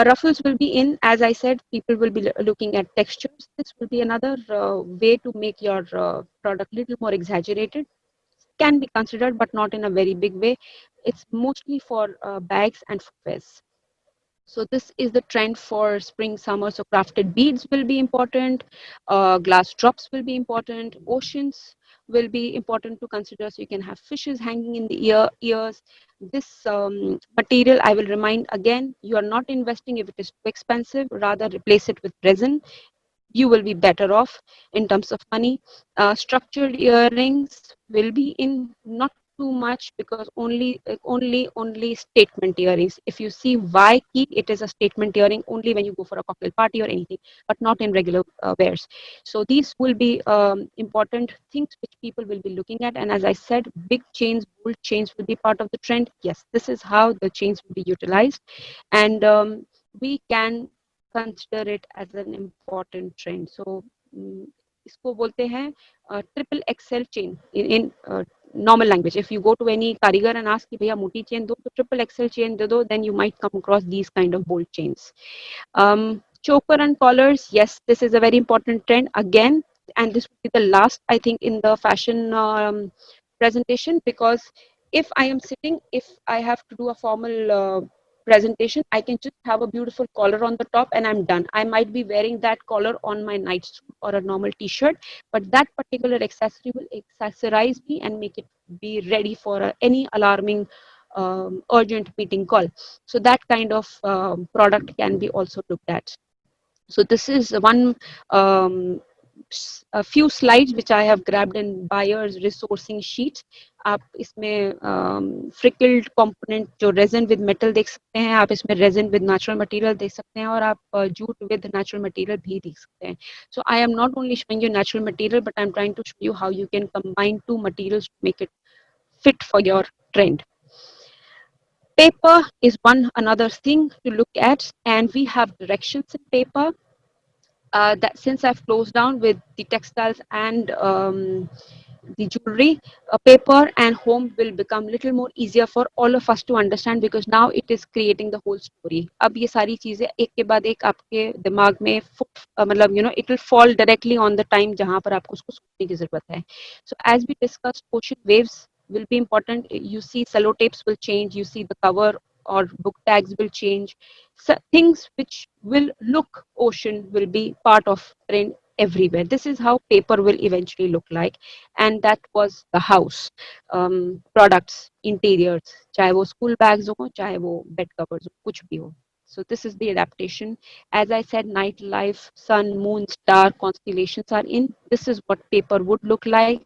Ruffles will be in, as I said, people will be looking at textures. This will be another way to make your product little more exaggerated. Can be considered, but not in a very big way. It's mostly for bags and footwears. So this is the trend for spring, summer. So crafted beads will be important. Glass drops will be important. Oceans will be important to consider. So you can have fishes hanging in the ears. This material, I will remind again, you are not investing if it is too expensive. Rather replace it with resin. You will be better off in terms of money. Structured earrings will be in, not too much because only statement earrings. If you see Y key, it is a statement earring only when you go for a cocktail party or anything, but not in regular wears. So these will be important things which people will be looking at. And as I said, big chains, bold chains will be part of the trend. Yes, this is how the chains will be utilized, and we can consider it as an important trend. So इसको बोलते हैं triple XL chain in normal language. If you go to any karigar and ask कि भैया मोटी chain दो, तो triple XL chain दे दो, then you might come across these kind of bold chains. Choker and collars, yes, this is a very important trend again, and this will be the last, I think, in the fashion presentation, because if I am sitting, if I have to do a formal presentation, I can just have a beautiful collar on the top and I'm done. I might be wearing that collar on my night suit or a normal t-shirt, but that particular accessory will accessorize me and make it be ready for any alarming urgent meeting call. So that kind of product can be also looked at. So this is one a few slides which I have grabbed in buyer's resourcing sheet. आप इसमें फ्रिकल्ड component जो raisin with metal देख सकते हैं, आप इसमें raisin with natural material देख सकते हैं, और आप जूट विद नेचुरल मटेरियल भी देख सकते हैं. So I am not only showing you natural material, but I'm trying to show you how you can combine two materials to make it fit for your trend. Paper is one another thing to look at, and we have directions in paper. That since I've closed down with the textiles and the jewelry, paper and home will become little more easier for all of us to understand, because now it is creating the whole story. अब ये सारी चीजें एक के बाद एक आपके दिमाग में मतलब it will fall directly on the time जहाँ पर आपको उसको सोचने की जरूरत है. So as we discussed, ocean waves will be important. You see sellotapes will change, you see the cover or book tags will change. So things which will look ocean will be part of trend everywhere. This is how paper will eventually look like, and that was the house products, interiors, चाहे वो school bags हो, चाहे वो bed covers हो, कुछ भी हो. So this is the adaptation. As I said, night life, sun, moon, star, constellations are in. This is what paper would look like,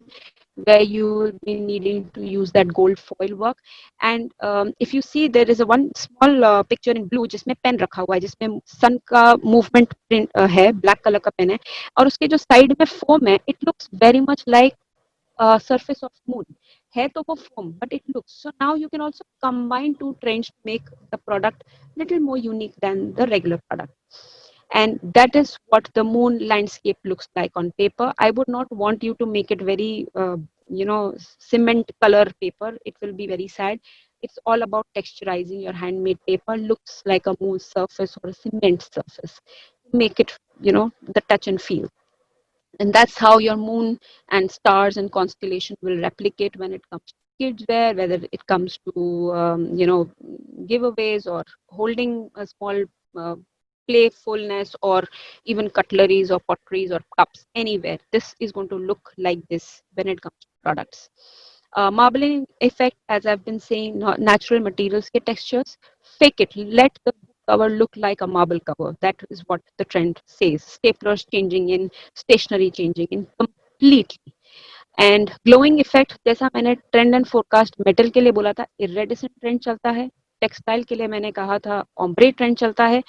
where you will be needing to use that gold foil work. And if you see, there is a one small picture in blue जिसमें pen रखा हुआ है, जिसमें सन का movement print है, black colour का pen है, और उसके जो साइड में फोम है, it looks very much like surface of moon. है तो वो foam, but it looks. So now you can also combine two trends to make the product little more unique than the regular product. And that is what the moon landscape looks like on paper. I would not want you to make it very cement color paper. It will be very sad. It's all about texturizing your handmade paper. Looks like a moon surface or a cement surface. Make it the touch and feel. And that's how your moon and stars and constellation will replicate when it comes to kids wear, whether it comes to giveaways or holding a small playfulness, or even cutleries or potteries or cups, anywhere. This is going to look like this when it comes to products. Marbling effect, as I've been saying, natural materials ke textures, fake it. Let the cover look like a marble cover. That is what the trend says. Staplers changing in, stationery changing in completely. And glowing effect, जैसा मैंने trend and forecast metal के लिए बोला था, इरेडिसेंट trend चलता है. Textile के लिए मैंने कहा था ऑम्ब्रे ट्रेंड चलता है.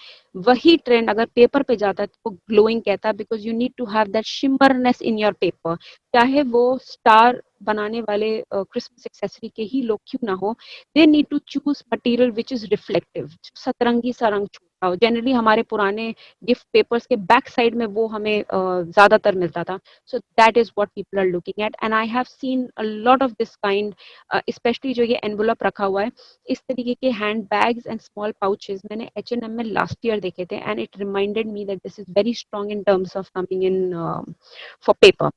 वही ट्रेंड अगर पेपर पे जाता है तो ग्लोइंग कहता है, because you need to have that shimmerness in your paper. चाहे वो स्टार बनाने वाले क्रिसमस एक्सेसरी के ही लोग क्यों ना हो, they need to choose material which is reflective, सतरंगी सा रंग छूटा हो. जनरली हमारे पुराने गिफ्ट पेपर्स के बैक साइड में वो हमें ज्यादातर मिलता था. So that is what people are looking at, and I have seen a lot of this kind, especially जो ये envelope रखा हुआ है, इस तरीके के hand bags and small pouches मैंने H&M में last year देखे थे, and it reminded me that this is very strong in terms of coming in for paper.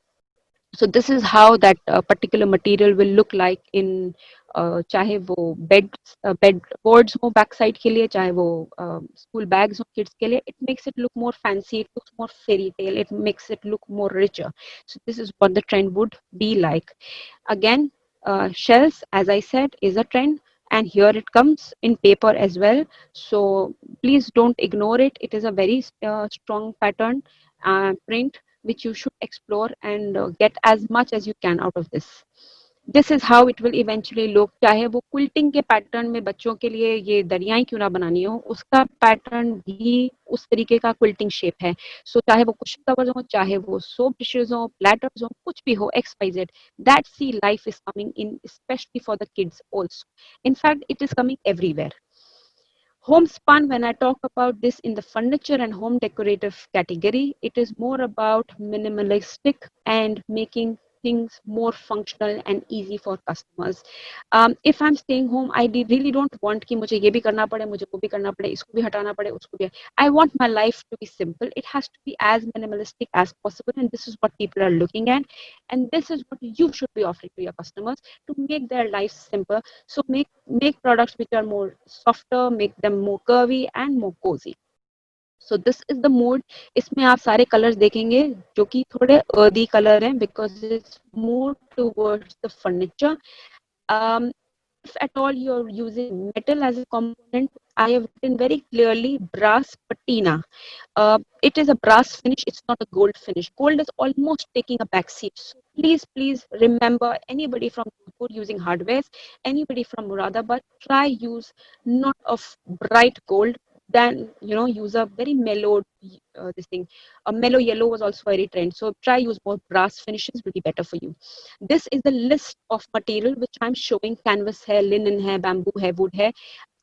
So this is how that particular material will look like in चाहे वो bed boards हो back side के लिए, चाहे वो school bags हो kids के लिए. It makes it look more fancy, it looks more fairy tale, it makes it look more richer. So this is what the trend would be like. Again, shells, as I said, is a trend, and here it comes in paper as well. So please don't ignore it. It is a very strong pattern print which you should explore and get as much as you can out of this. This is how it will eventually look. चाहे वो quilting के pattern में बच्चों के लिए ये दरियाएं क्यों ना बनानी हो, उसका पैटर्न भी उस तरीके का क्विल्टिंग शेप है। सो चाहे वो कुशन कवर्स हो, चाहे वो सोप डिशेज हो, प्लेटर्स हो, कुछ भी हो, X Y Z, that see life is coming in especially for the kids also. In fact, it is coming everywhere. Homespun, when I talk about this in the furniture and home decorative category, it is more about minimalistic and making things more functional and easy for customers. If I'm staying home, I really don't want कि मुझे ये भी करना पड़े, मुझे वो भी करना पड़े, इसको भी हटाना पड़े, उसको भी. I want my life to be simple. It has to be as minimalistic as possible, and this is what people are looking at, and this is what you should be offering to your customers to make their lives simpler. So make products which are more softer, make them more curvy and more cozy. So this is the mood. इसमें आप सारे colors देखेंगे जो कि थोड़े earthy color हैं because it's more towards the furniture. Um, if at all you're using metal as a component, I have written very clearly brass patina. It is a brass finish, it's not a gold finish. Gold is almost taking a back seat. So please remember, anybody from Jodhpur using hardwares, anybody from Muradabad, try use not of bright gold, then use a very mellowed this thing. A mellow yellow was also very trend, so try use more brass finishes, will be better for you. This is the list of material which I'm showing. Canvas है, linen है, bamboo है, wood है.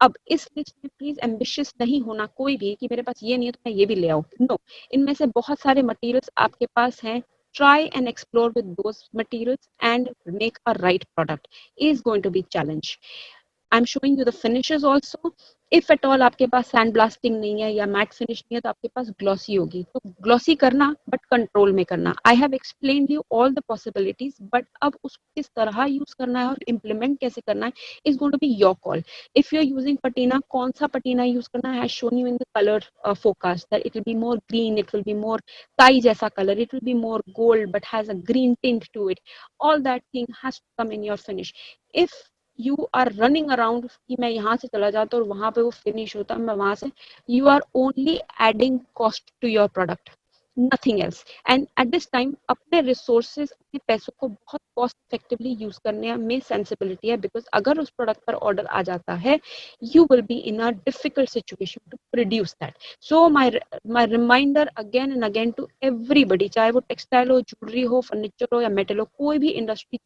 अब इस list में please ambitious नहीं होना कोई भी कि मेरे पास ये नहीं है तो मैं ये भी ले आऊं. नो, इनमें से बहुत सारे मटेरियल्स आपके पास हैं. Try and explore with those materials and make a right product. Is going to be challenge. I'm showing you the finishes also. If at all आपके पास सैंड ब्लास्टिंग नहीं है या मैट फिनिश नहीं है तो आपके पास ग्लॉसी होगी. तो ग्लॉसी करना बट कंट्रोल में करना. I have explained you all the possibilities, but अब उसको किस तरह यूज करना है और इम्प्लीमेंट कैसे करना है is going to be your call. If you are using patina, कौन सा पटीना यूज करना है, shown you in the colour forecast that it will be more green, it will be more काई जैसा colour, it will be more gold but has a green tint to it. All that thing has to come in your finish. If you are running around कि मैं यहाँ से चला जाता और वहां पे वो फिनिश होता, मैं वहां से, you are only adding cost to your product, nothing else. And at this time अपने रिसोर्सेज, अपने पैसों को बहुत कॉस्ट इफेक्टिवली यूज करने में सेंसिबिलिटी है, बिकॉज अगर उस प्रोडक्ट पर ऑर्डर आ जाता है you will be in a difficult situation to produce that. So my reminder again and again to everybody, चाहे वो टेक्सटाइल हो, ज्वेलरी हो, फर्नीचर हो या मेटल हो, कोई भी इंडस्ट्री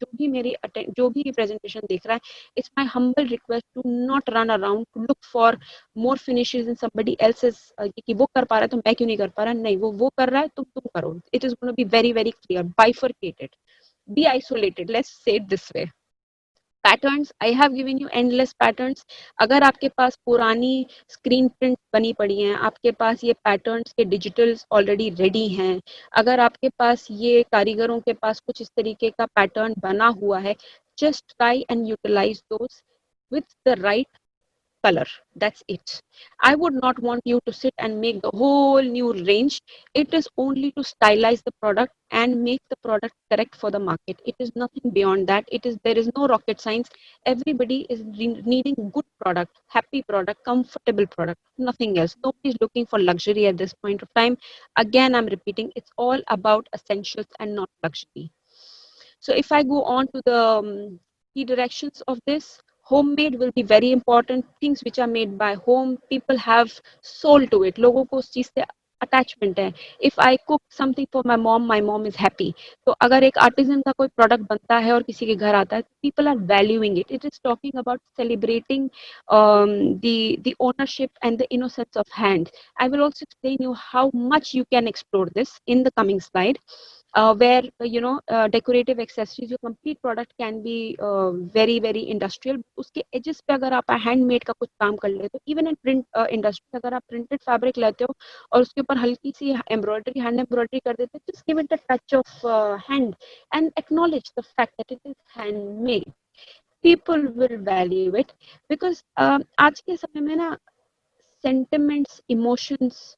जो भी प्रेजेंटेशन देख रहा है, it's my humble request to not run around to look for more finishes in somebody else's कि वो कर पा रहा है तो मैं क्यों नहीं कर पा रहा. नहीं, वो कर रहा है तो तुम करो. It is going to be very very clear, bifurcated, be isolated, let's say it this way. Patterns, I have given you endless patterns. अगर आपके पास पुरानी स्क्रीन प्रिंट बनी पड़ी हैं, आपके पास ये पैटर्न्स के डिजिटल्स ऑलरेडी रेडी हैं, अगर आपके पास ये कारीगरों के पास कुछ इस तरीके का पैटर्न बना हुआ है, just try and utilize those with the right color. That's it. I would not want you to sit and make the whole new range. It is only to stylize the product and make the product correct for the market. It is nothing beyond that. There is no rocket science. Everybody is needing good product, happy product, comfortable product, nothing else. Nobody is looking for luxury at this point of time. Again, I'm repeating, it's all about essentials and not luxury. So if I go on to the key directions of this, homemade will be very important. Things which are made by home, people have soul to it. लोगों को उस चीज से attachment है. If I cook something for my mom is happy. तो अगर एक artesian का कोई प्रोडक्ट बनता है और किसी के घर आता है, people are valuing it. It is talking about celebrating the ownership and the innocence of hand. I will also explain you how much you can explore this in the coming slide. Where decorative accessories, your complete product can be very very industrial. उसके edges पे अगर आप handmade का कुछ काम कर ले, तो even in print industry अगर आप printed fabric लेते हो और उसके ऊपर हल्की सी embroidery, hand embroidery कर देते हो, just give it a touch of hand and acknowledge the fact that it is handmade. People will value it because आज के समय में ना sentiments, emotions,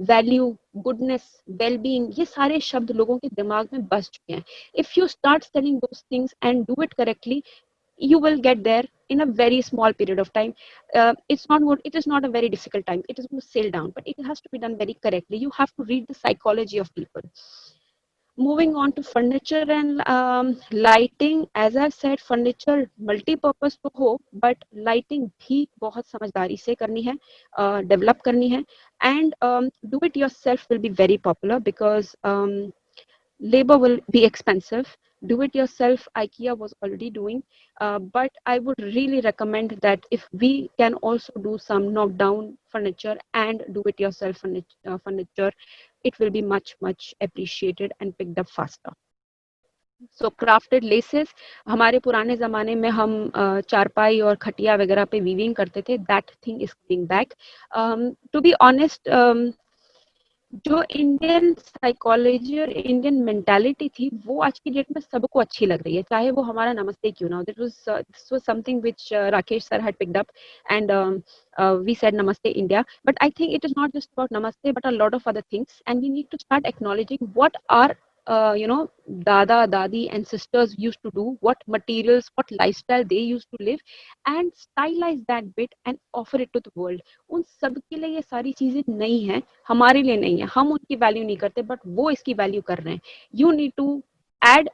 value, goodness, wellbeing, ये सारे शब्द लोगों के दिमाग में बस चुके हैं. If you start selling those things and do it correctly, you will get there in a very small period of time. It is not a very difficult time. It is going to sail down, but it has to be done very correctly. You have to read the psychology of people. Moving on to furniture and lighting, as I've said, furniture multi-purpose तो हो, but lighting भी बहुत समझदारी से करनी है, develop करनी है, and do it yourself will be very popular because labor will be expensive. Do it yourself, IKEA was already doing, but I would really recommend that if we can also do some knockdown furniture and do it yourself furniture, it will be much appreciated and picked up faster. So crafted laces, हमारे पुराने ज़माने में हम चारपाई और खटिया वगैरह पे वीविंग करते थे, that thing is coming back. To be honest, जो इंडियन साइकोलॉजी और इंडियन मेंटालिटी थी वो आज की डेट में सबको अच्छी लग रही है, चाहे वो हमारा नमस्ते क्यों ना हो. This was something which Rakesh sir had picked up, and we said Namaste India, but I think it is not just about Namaste but a lot of other things, and we need to start acknowledging what our dada dadi and sisters used to do, what materials, what lifestyle they used to live, and stylize that bit and offer it to the world. उन सब के लिए ये सारी चीजें नहीं है, हमारे लिए नहीं है, हम उनकी वैल्यू नहीं करते बट वो इसकी वैल्यू कर रहे हैं. You need to add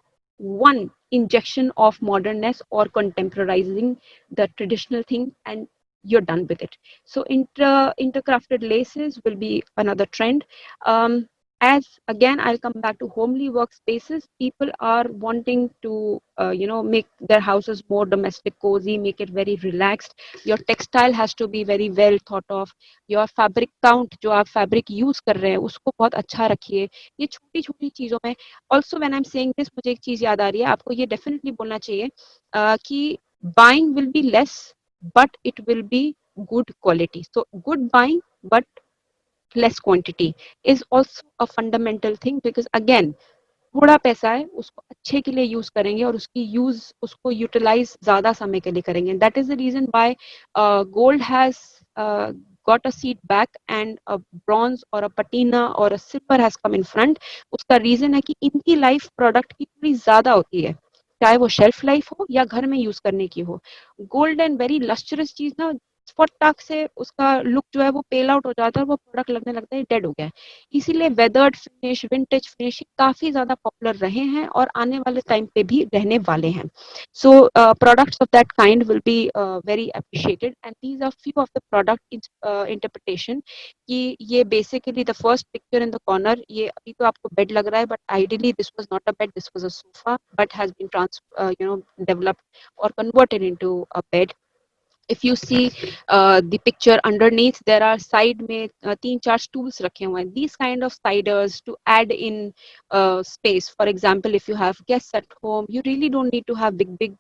one injection of modernness or contemporizing the traditional thing and you're done with it. So intercrafted laces will be another trend. As again, I'll come back to homely workspaces. People are wanting to make their houses more domestic, cozy, make it very relaxed. Your textile has to be very well thought of. Your fabric count, जो आप fabric use कर रहे हैं उसको बहुत अच्छा रखिए. ये छोटी छोटी चीजों में. Also when I'm saying this, मुझे एक चीज याद आ रही है, आपको ये definitely बोलना चाहिए कि buying will be less but it will be good quality. So good buying but less quantity is also a fundamental thing, because again थोड़ा पैसा है उसको अच्छे के लिए यूज करेंगे और उसको यूटिलाइज ज्यादा समय के लिए करेंगे. That is the reason why gold has got a seat back and a bronze or a patina or a silver has come in front. उसका रीजन है कि इनकी लाइफ प्रोडक्ट की थोड़ी ज्यादा होती है, चाहे वो शेल्फ लाइफ हो या घर में यूज करने की हो. गोल्ड एंड वेरी लस्टरस चीज ना फटाक से उसका लुक जो है वो पेल आउट हो जाता है और वो प्रोडक्ट लगने लगता है डेड हो गया है. इसीलिए वेदर्ड फिनिश, विंटेज फिनिश काफी ज्यादा पॉपुलर रहे हैं और आने वाले टाइम पे भी रहने वाले हैं. So products of that kind will be very appreciated, and these are few of the product interpretation. कि ये basically the first picture in the corner, ये अभी तो आपको बेड लग रहा है but ideally this was not a bed, this was a sofa but has been developed or converted into a bed. If you see the picture underneath, there are side में 3-4 stools रखे हुए हैं. These kind of sliders to add in space. For example, if you have guests at home, you really don't need to have big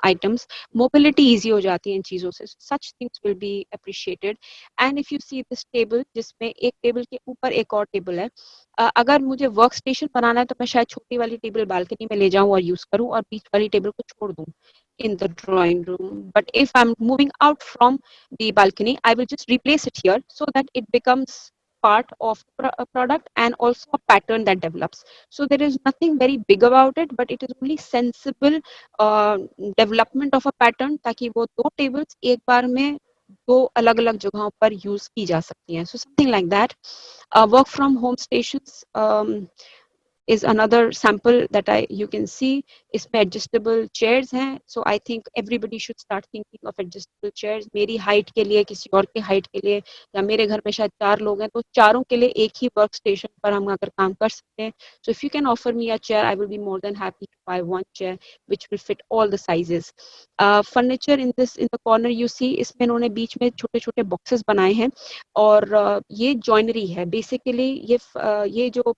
items. Mobility easy हो जाती है इन चीजों से. Such things will be appreciated. And if you see this table, जिसमें एक table के ऊपर एक और टेबल है, अगर मुझे वर्क स्टेशन बनाना है तो मैं शायद छोटी वाली टेबल बालकनी में ले जाऊं और यूज करूं और बीच वाली टेबल को छोड़ दूं in the drawing room. But if I'm moving out from the balcony, I will just replace it here so that it becomes part of a product and also a pattern that develops. So there is nothing very big about it, but it is only sensible development of a pattern ताकि वो दो tables एक बार में दो अलग-अलग जगहों पर use की जा सकती हैं. So something like that. Work from home stations is another sample that you can see. इसमें adjustable chairs हैं, so I think everybody should start thinking of adjustable chairs. मेरी height के लिए, किसी और के height के लिए, या मेरे घर में शायद 4 लोग हैं तो चारों के लिए एक ही work station पर हम आकर काम कर सकते हैं. So if you can offer me a chair, I will be more than happy to buy one chair which will fit all the sizes. Furniture in the corner you see, इसमें इन्होंने बीच में छोटे-छोटे boxes बनाए हैं और ये joinery है. Basically ये जो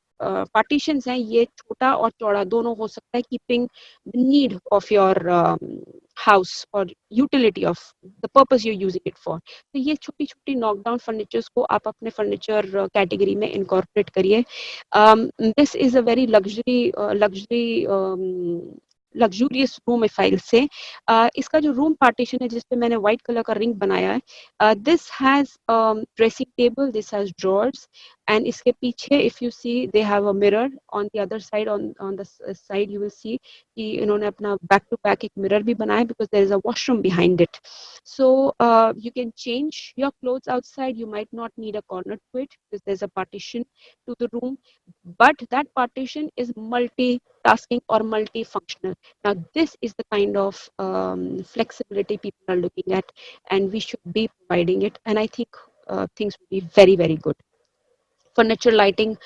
partitions हैं, ये छोटा और चौड़ा दोनों हो सकता है, keeping the need of your house or utility of the purpose you're using it for. तो ये छोटी-छोटी knockdown furnitures को आप अपने furniture category में incorporate करिए. This is a very luxurious room if I'll say. इसका जो room partition है जिसपे मैंने white color का ring बनाया है, this has dressing table, this has drawers, And इसके पीछे if you see they have a mirror on the other side, on the side you will see कि इन्होंने अपना back to back एक mirror भी बनाया because there is a washroom behind it. So you can change your clothes outside. You might not need a corner to it because there's a partition to the room, but that partition is multitasking or multifunctional. Now this is the kind of flexibility people are looking at, and we should be providing it. And I think things will be very, very good. Furniture lighting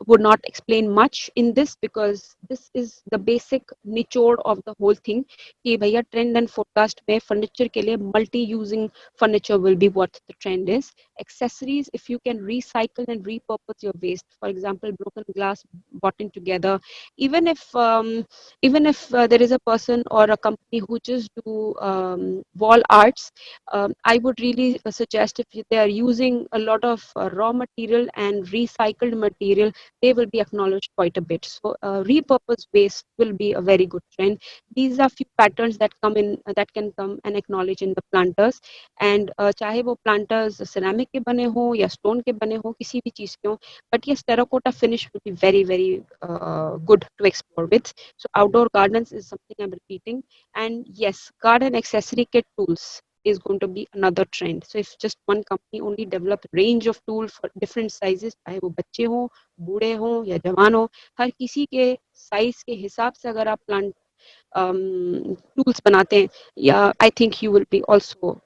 would not explain much in this because this is the basic nichode of the whole thing कि भैया trend and forecast में furniture के लिए multi using furniture will be what the trend is. Accessories, if you can recycle and repurpose your waste, for example broken glass bought in together, even if there is a person or a company who just do wall arts, I would really suggest if they are using a lot of raw material and recycled material, they will be acknowledged quite a bit. So repurposed waste will be a very good trend. These are few patterns that come in that can come and acknowledge in the planters. And चाहे वो planters ceramic के बने हो या stone के बने हो किसी भी चीज के हो, but yes, terracotta finish will be very, very good to explore with. So outdoor gardens is something I'm repeating. And yes, garden accessory kit tools is going to be another trend. So if just one company only develop range of tools for different sizes, चाहे वो बच्चे हो, बूढ़े हो या जवान हो, हर किसी के साइज के हिसाब से अगर आप प्लांट tools बनाते हैं, yeah, I think you will be also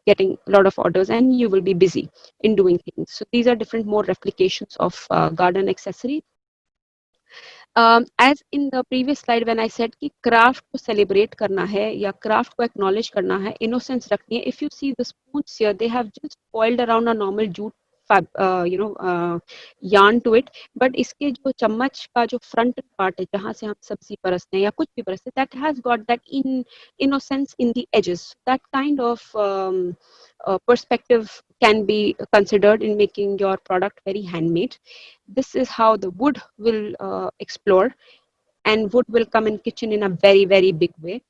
getting a lot of orders and you will be busy in doing things. So these are different more replications of garden accessory. As in the previous slide when I said कि craft को celebrate करना है या craft को acknowledge करना है, innocence रखनी है. If you see the spoons here, they have just coiled around a normal jute yarn to it, but इसके जो चम्मच का जो front part है जहाँ से हम सब्जी परसते हैं या कुछ भी परसते हैं, that has got that innocence in the edges. That kind of perspective can be considered in making your product very handmade. This is how the wood will explore, and wood will come in kitchen in a very, very big way.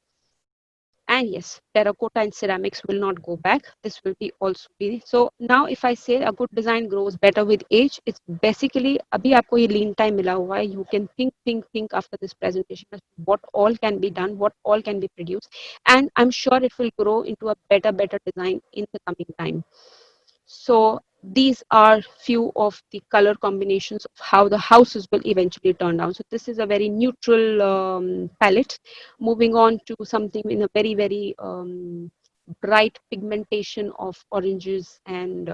And yes, terracotta and ceramics will not go back. This will be also be. So now if I say a good design grows better with age, it's basically अभी आपको ये lean time मिला हुआ है. You can think after this presentation as to what all can be done, what all can be produced, and I'm sure it will grow into a better design in the coming time. So these are few of the color combinations of how the houses will eventually turn out. So this is a very neutral palette. Moving on to something in a very, very bright pigmentation of oranges and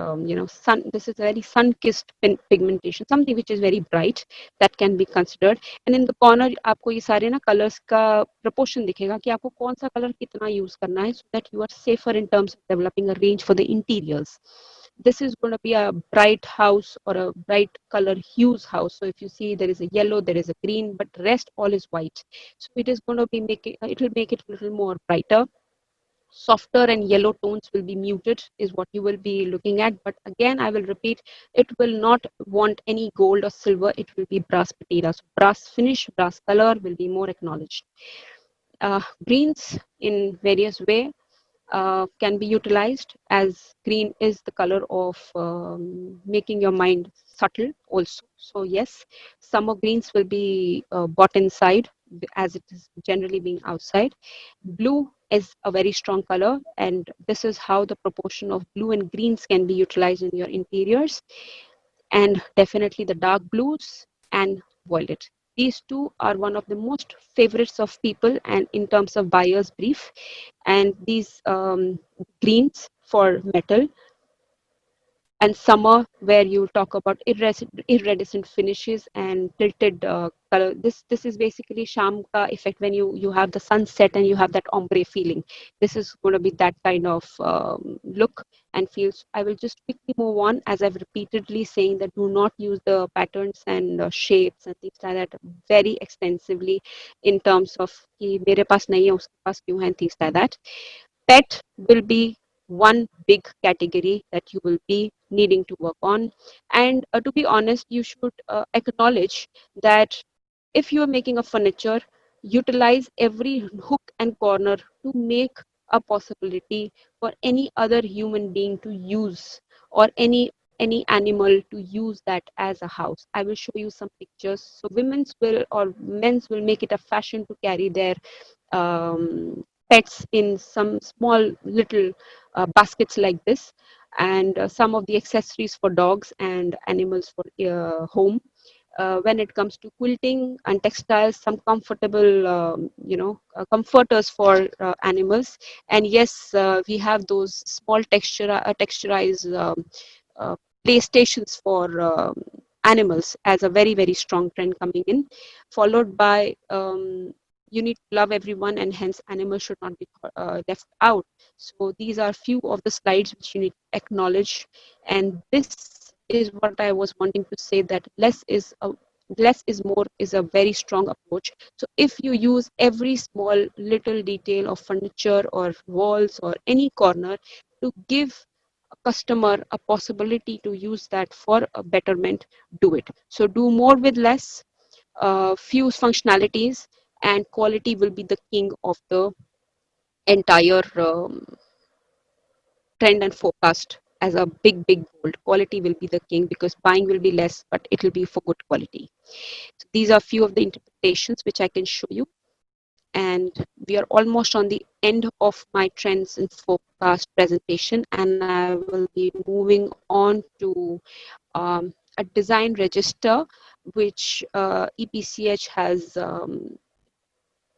sun. This is a very sun-kissed pigmentation, something which is very bright that can be considered. And in the corner आपको ये सारे ना colors का proportion दिखेगा कि आपको कौन सा color कितना use करना है, so that you are safer in terms of developing a range for the interiors. This is going to be a bright house or a bright color hues house. So if you see there is a yellow, there is a green, but rest all is white. So it is going to be it will make it a little more brighter. Softer and yellow tones will be muted is what you will be looking at. But again, I will repeat, it will not want any gold or silver. It will be brass patina. So brass finish, brass color will be more acknowledged. Greens in various way can be utilized, as green is the color of making your mind subtle also. So yes, summer greens will be bought inside as it is generally being outside. Blue is a very strong color, and this is how the proportion of blue and greens can be utilized in your interiors. And definitely the dark blues and violet. These two are one of the most favorites of people and in terms of buyer's brief. And these greens for metal, and summer where you talk about iridescent finishes and tilted color. This is basically sham ka effect when you have the sunset and you have that ombre feeling. This is going to be that kind of look and feels. I will just quickly move on, as I've repeatedly saying that do not use the patterns and shapes and things like that very extensively in terms of कि मेरे पास नहीं है उसके पास क्यों है and things like that. Pet will be one big category that you will be needing to work on. And to be honest, you should acknowledge that if you are making a furniture, utilize every hook and corner to make a possibility for any other human being to use, or any any animal to use that as a house. I will show you some pictures. So women's will or men's will make it a fashion to carry their pets in some small little baskets like this, and some of the accessories for dogs and animals for home. When it comes to quilting and textiles, some comfortable, comforters for animals. And yes, we have those small texturized uh, playstations for animals as a very, very strong trend coming in, followed by you need to love everyone and hence animals should not be left out. So these are few of the slides which you need to acknowledge, and this is what I was wanting to say, that less is more is a very strong approach. So if you use every small little detail of furniture or walls or any corner to give a customer a possibility to use that for a betterment, do it. So do more with less, few functionalities, and quality will be the king of the entire trend and forecast. As a big bold, quality will be the king, because buying will be less but it will be for good quality. So these are few of the interpretations which I can show you, and we are almost on the end of my trends and forecast presentation, and I will be moving on to a design register which EPCH has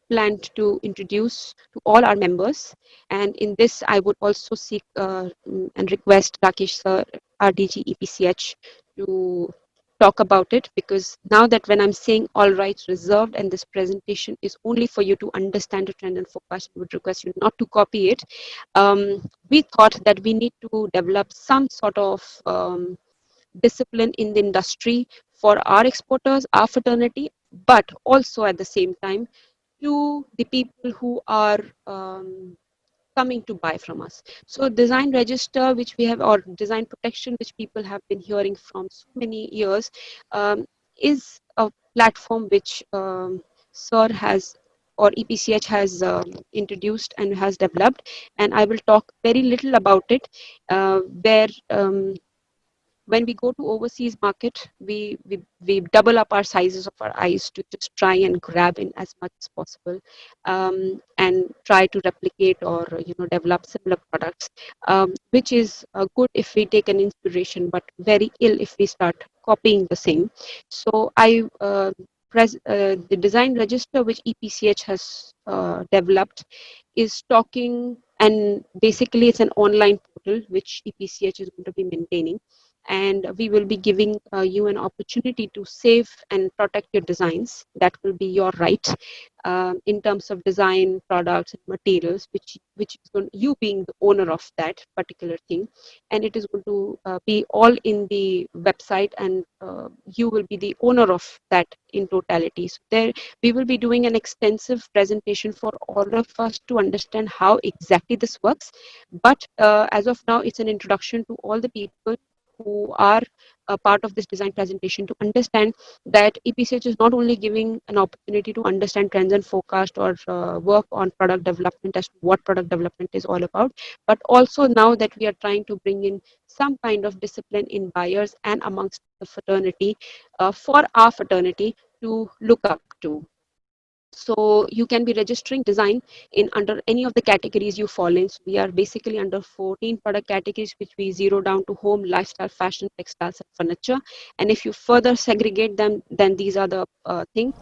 planned to introduce to all our members. And in this, I would also seek and request Rakesh sir, RDG EPCH, to talk about it, because now that when I'm saying all rights reserved and this presentation is only for you to understand the trend and forecast, I would request you not to copy it. We thought that we need to develop some sort of discipline in the industry for our exporters, our fraternity, but also at the same time to the people who are coming to buy from us. So design register, which we have, or design protection, which people have been hearing from so many years, is a platform which Sir has, or EPCH has introduced and has developed, and I will talk very little about it, where when we go to overseas market, we double up our sizes of our eyes to just try and grab in as much as possible, and try to replicate or develop similar products, which is good if we take an inspiration, but very ill if we start copying the same. So the design register which EPCH has developed is talking, and basically it's an online portal which EPCH is going to be maintaining, and we will be giving you an opportunity to save and protect your designs. That will be your right, in terms of design, products, and materials, which is going, you being the owner of that particular thing, and it is going to be all in the website, and you will be the owner of that in totality. So there we will be doing an extensive presentation for all of us to understand how exactly this works, but as of now it's an introduction to all the people who are a part of this design presentation, to understand that EPCH is not only giving an opportunity to understand trends and forecast, or work on product development as to what product development is all about, but also now that we are trying to bring in some kind of discipline in buyers and amongst the fraternity, for our fraternity to look up to. So you can be registering design in under any of the categories you fall in. So we are basically under 14 product categories, which we zero down to home, lifestyle, fashion, textiles, and furniture. And if you further segregate them, then these are the things.